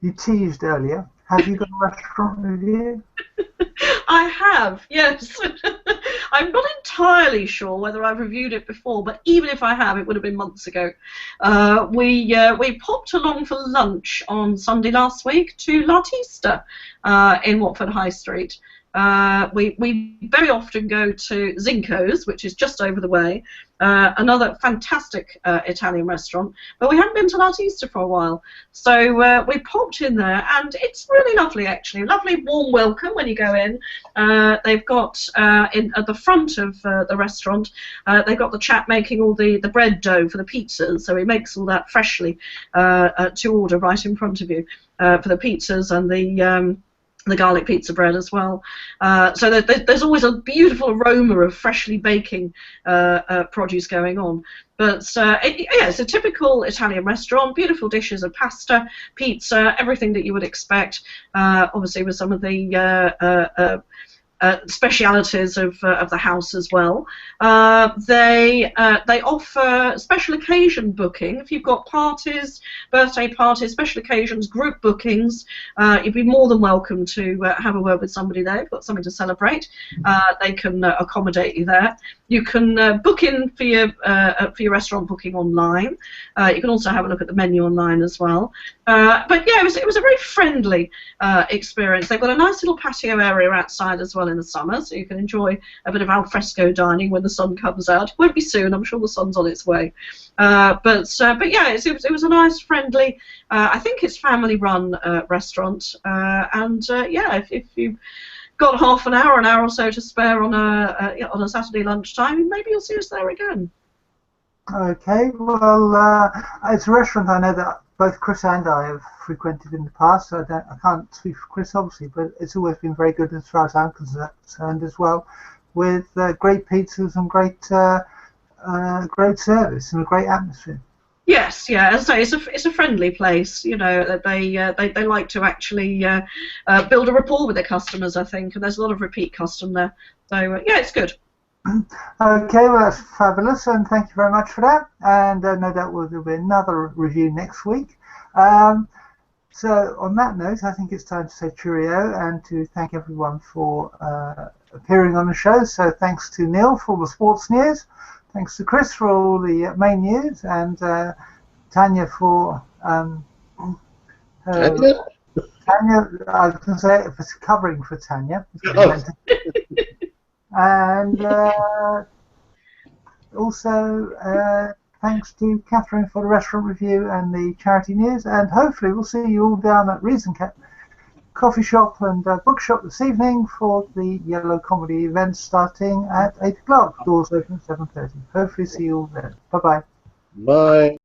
you teased earlier. Have you got a restaurant review? I have, yes. I'm not entirely sure whether I've reviewed it before, but even if I have, it would have been months ago. We popped along for lunch on Sunday last week to L'Artista in Watford High Street. We very often go to Zinco's, which is just over the way, another fantastic Italian restaurant, but we hadn't been to L'Artista for a while. So we popped in there, and it's really lovely, actually. Lovely warm welcome when you go in. They've got, at the front of the restaurant, they've got the chap making all the bread dough for the pizzas, so he makes all that freshly to order right in front of you for the pizzas and the garlic pizza bread as well. So there's always a beautiful aroma of freshly baking produce going on. But it's a typical Italian restaurant, beautiful dishes of pasta, pizza, everything that you would expect, obviously with some of the specialities of the house as well. They offer special occasion booking. If you've got parties, birthday parties, special occasions, group bookings, you'd be more than welcome to have a word with somebody there. You've got something to celebrate. They can accommodate you there. You can book in for your restaurant booking online. You can also have a look at the menu online as well. But yeah, it was a very friendly experience. They've got a nice little patio area outside as well in the summer, so you can enjoy a bit of al fresco dining when the sun comes out. It won't be soon, I'm sure the sun's on its way. But yeah, it was a nice, friendly, I think it's family-run restaurant. Yeah, if you've got half an hour or so to spare on a Saturday lunchtime, maybe you'll see us there again. Okay, well, it's a restaurant I know that both Chris and I have frequented in the past, so I can't speak for Chris, obviously, but it's always been very good as far as I'm concerned as well, with great pizzas and great service and a great atmosphere. Yes, yeah, as I say, it's a friendly place. You know, they like to actually build a rapport with their customers, I think, and there's a lot of repeat custom there. So yeah, it's good. Okay, well that's fabulous, and thank you very much for that. And no doubt there'll be another review next week. So on that note, I think it's time to say cheerio and to thank everyone for appearing on the show. So thanks to Neal for all the sports news. Thanks to Chris for all the main news, and Tania for Tania, I was going to say it was covering for Tania. And also thanks to Catherine for the restaurant review and the charity news, and hopefully we'll see you all down at Reason Coffee Shop and Bookshop this evening for the Yellow Comedy event starting at 8 o'clock. Doors open at 7:30. Hopefully see you all there. Bye-bye. Bye.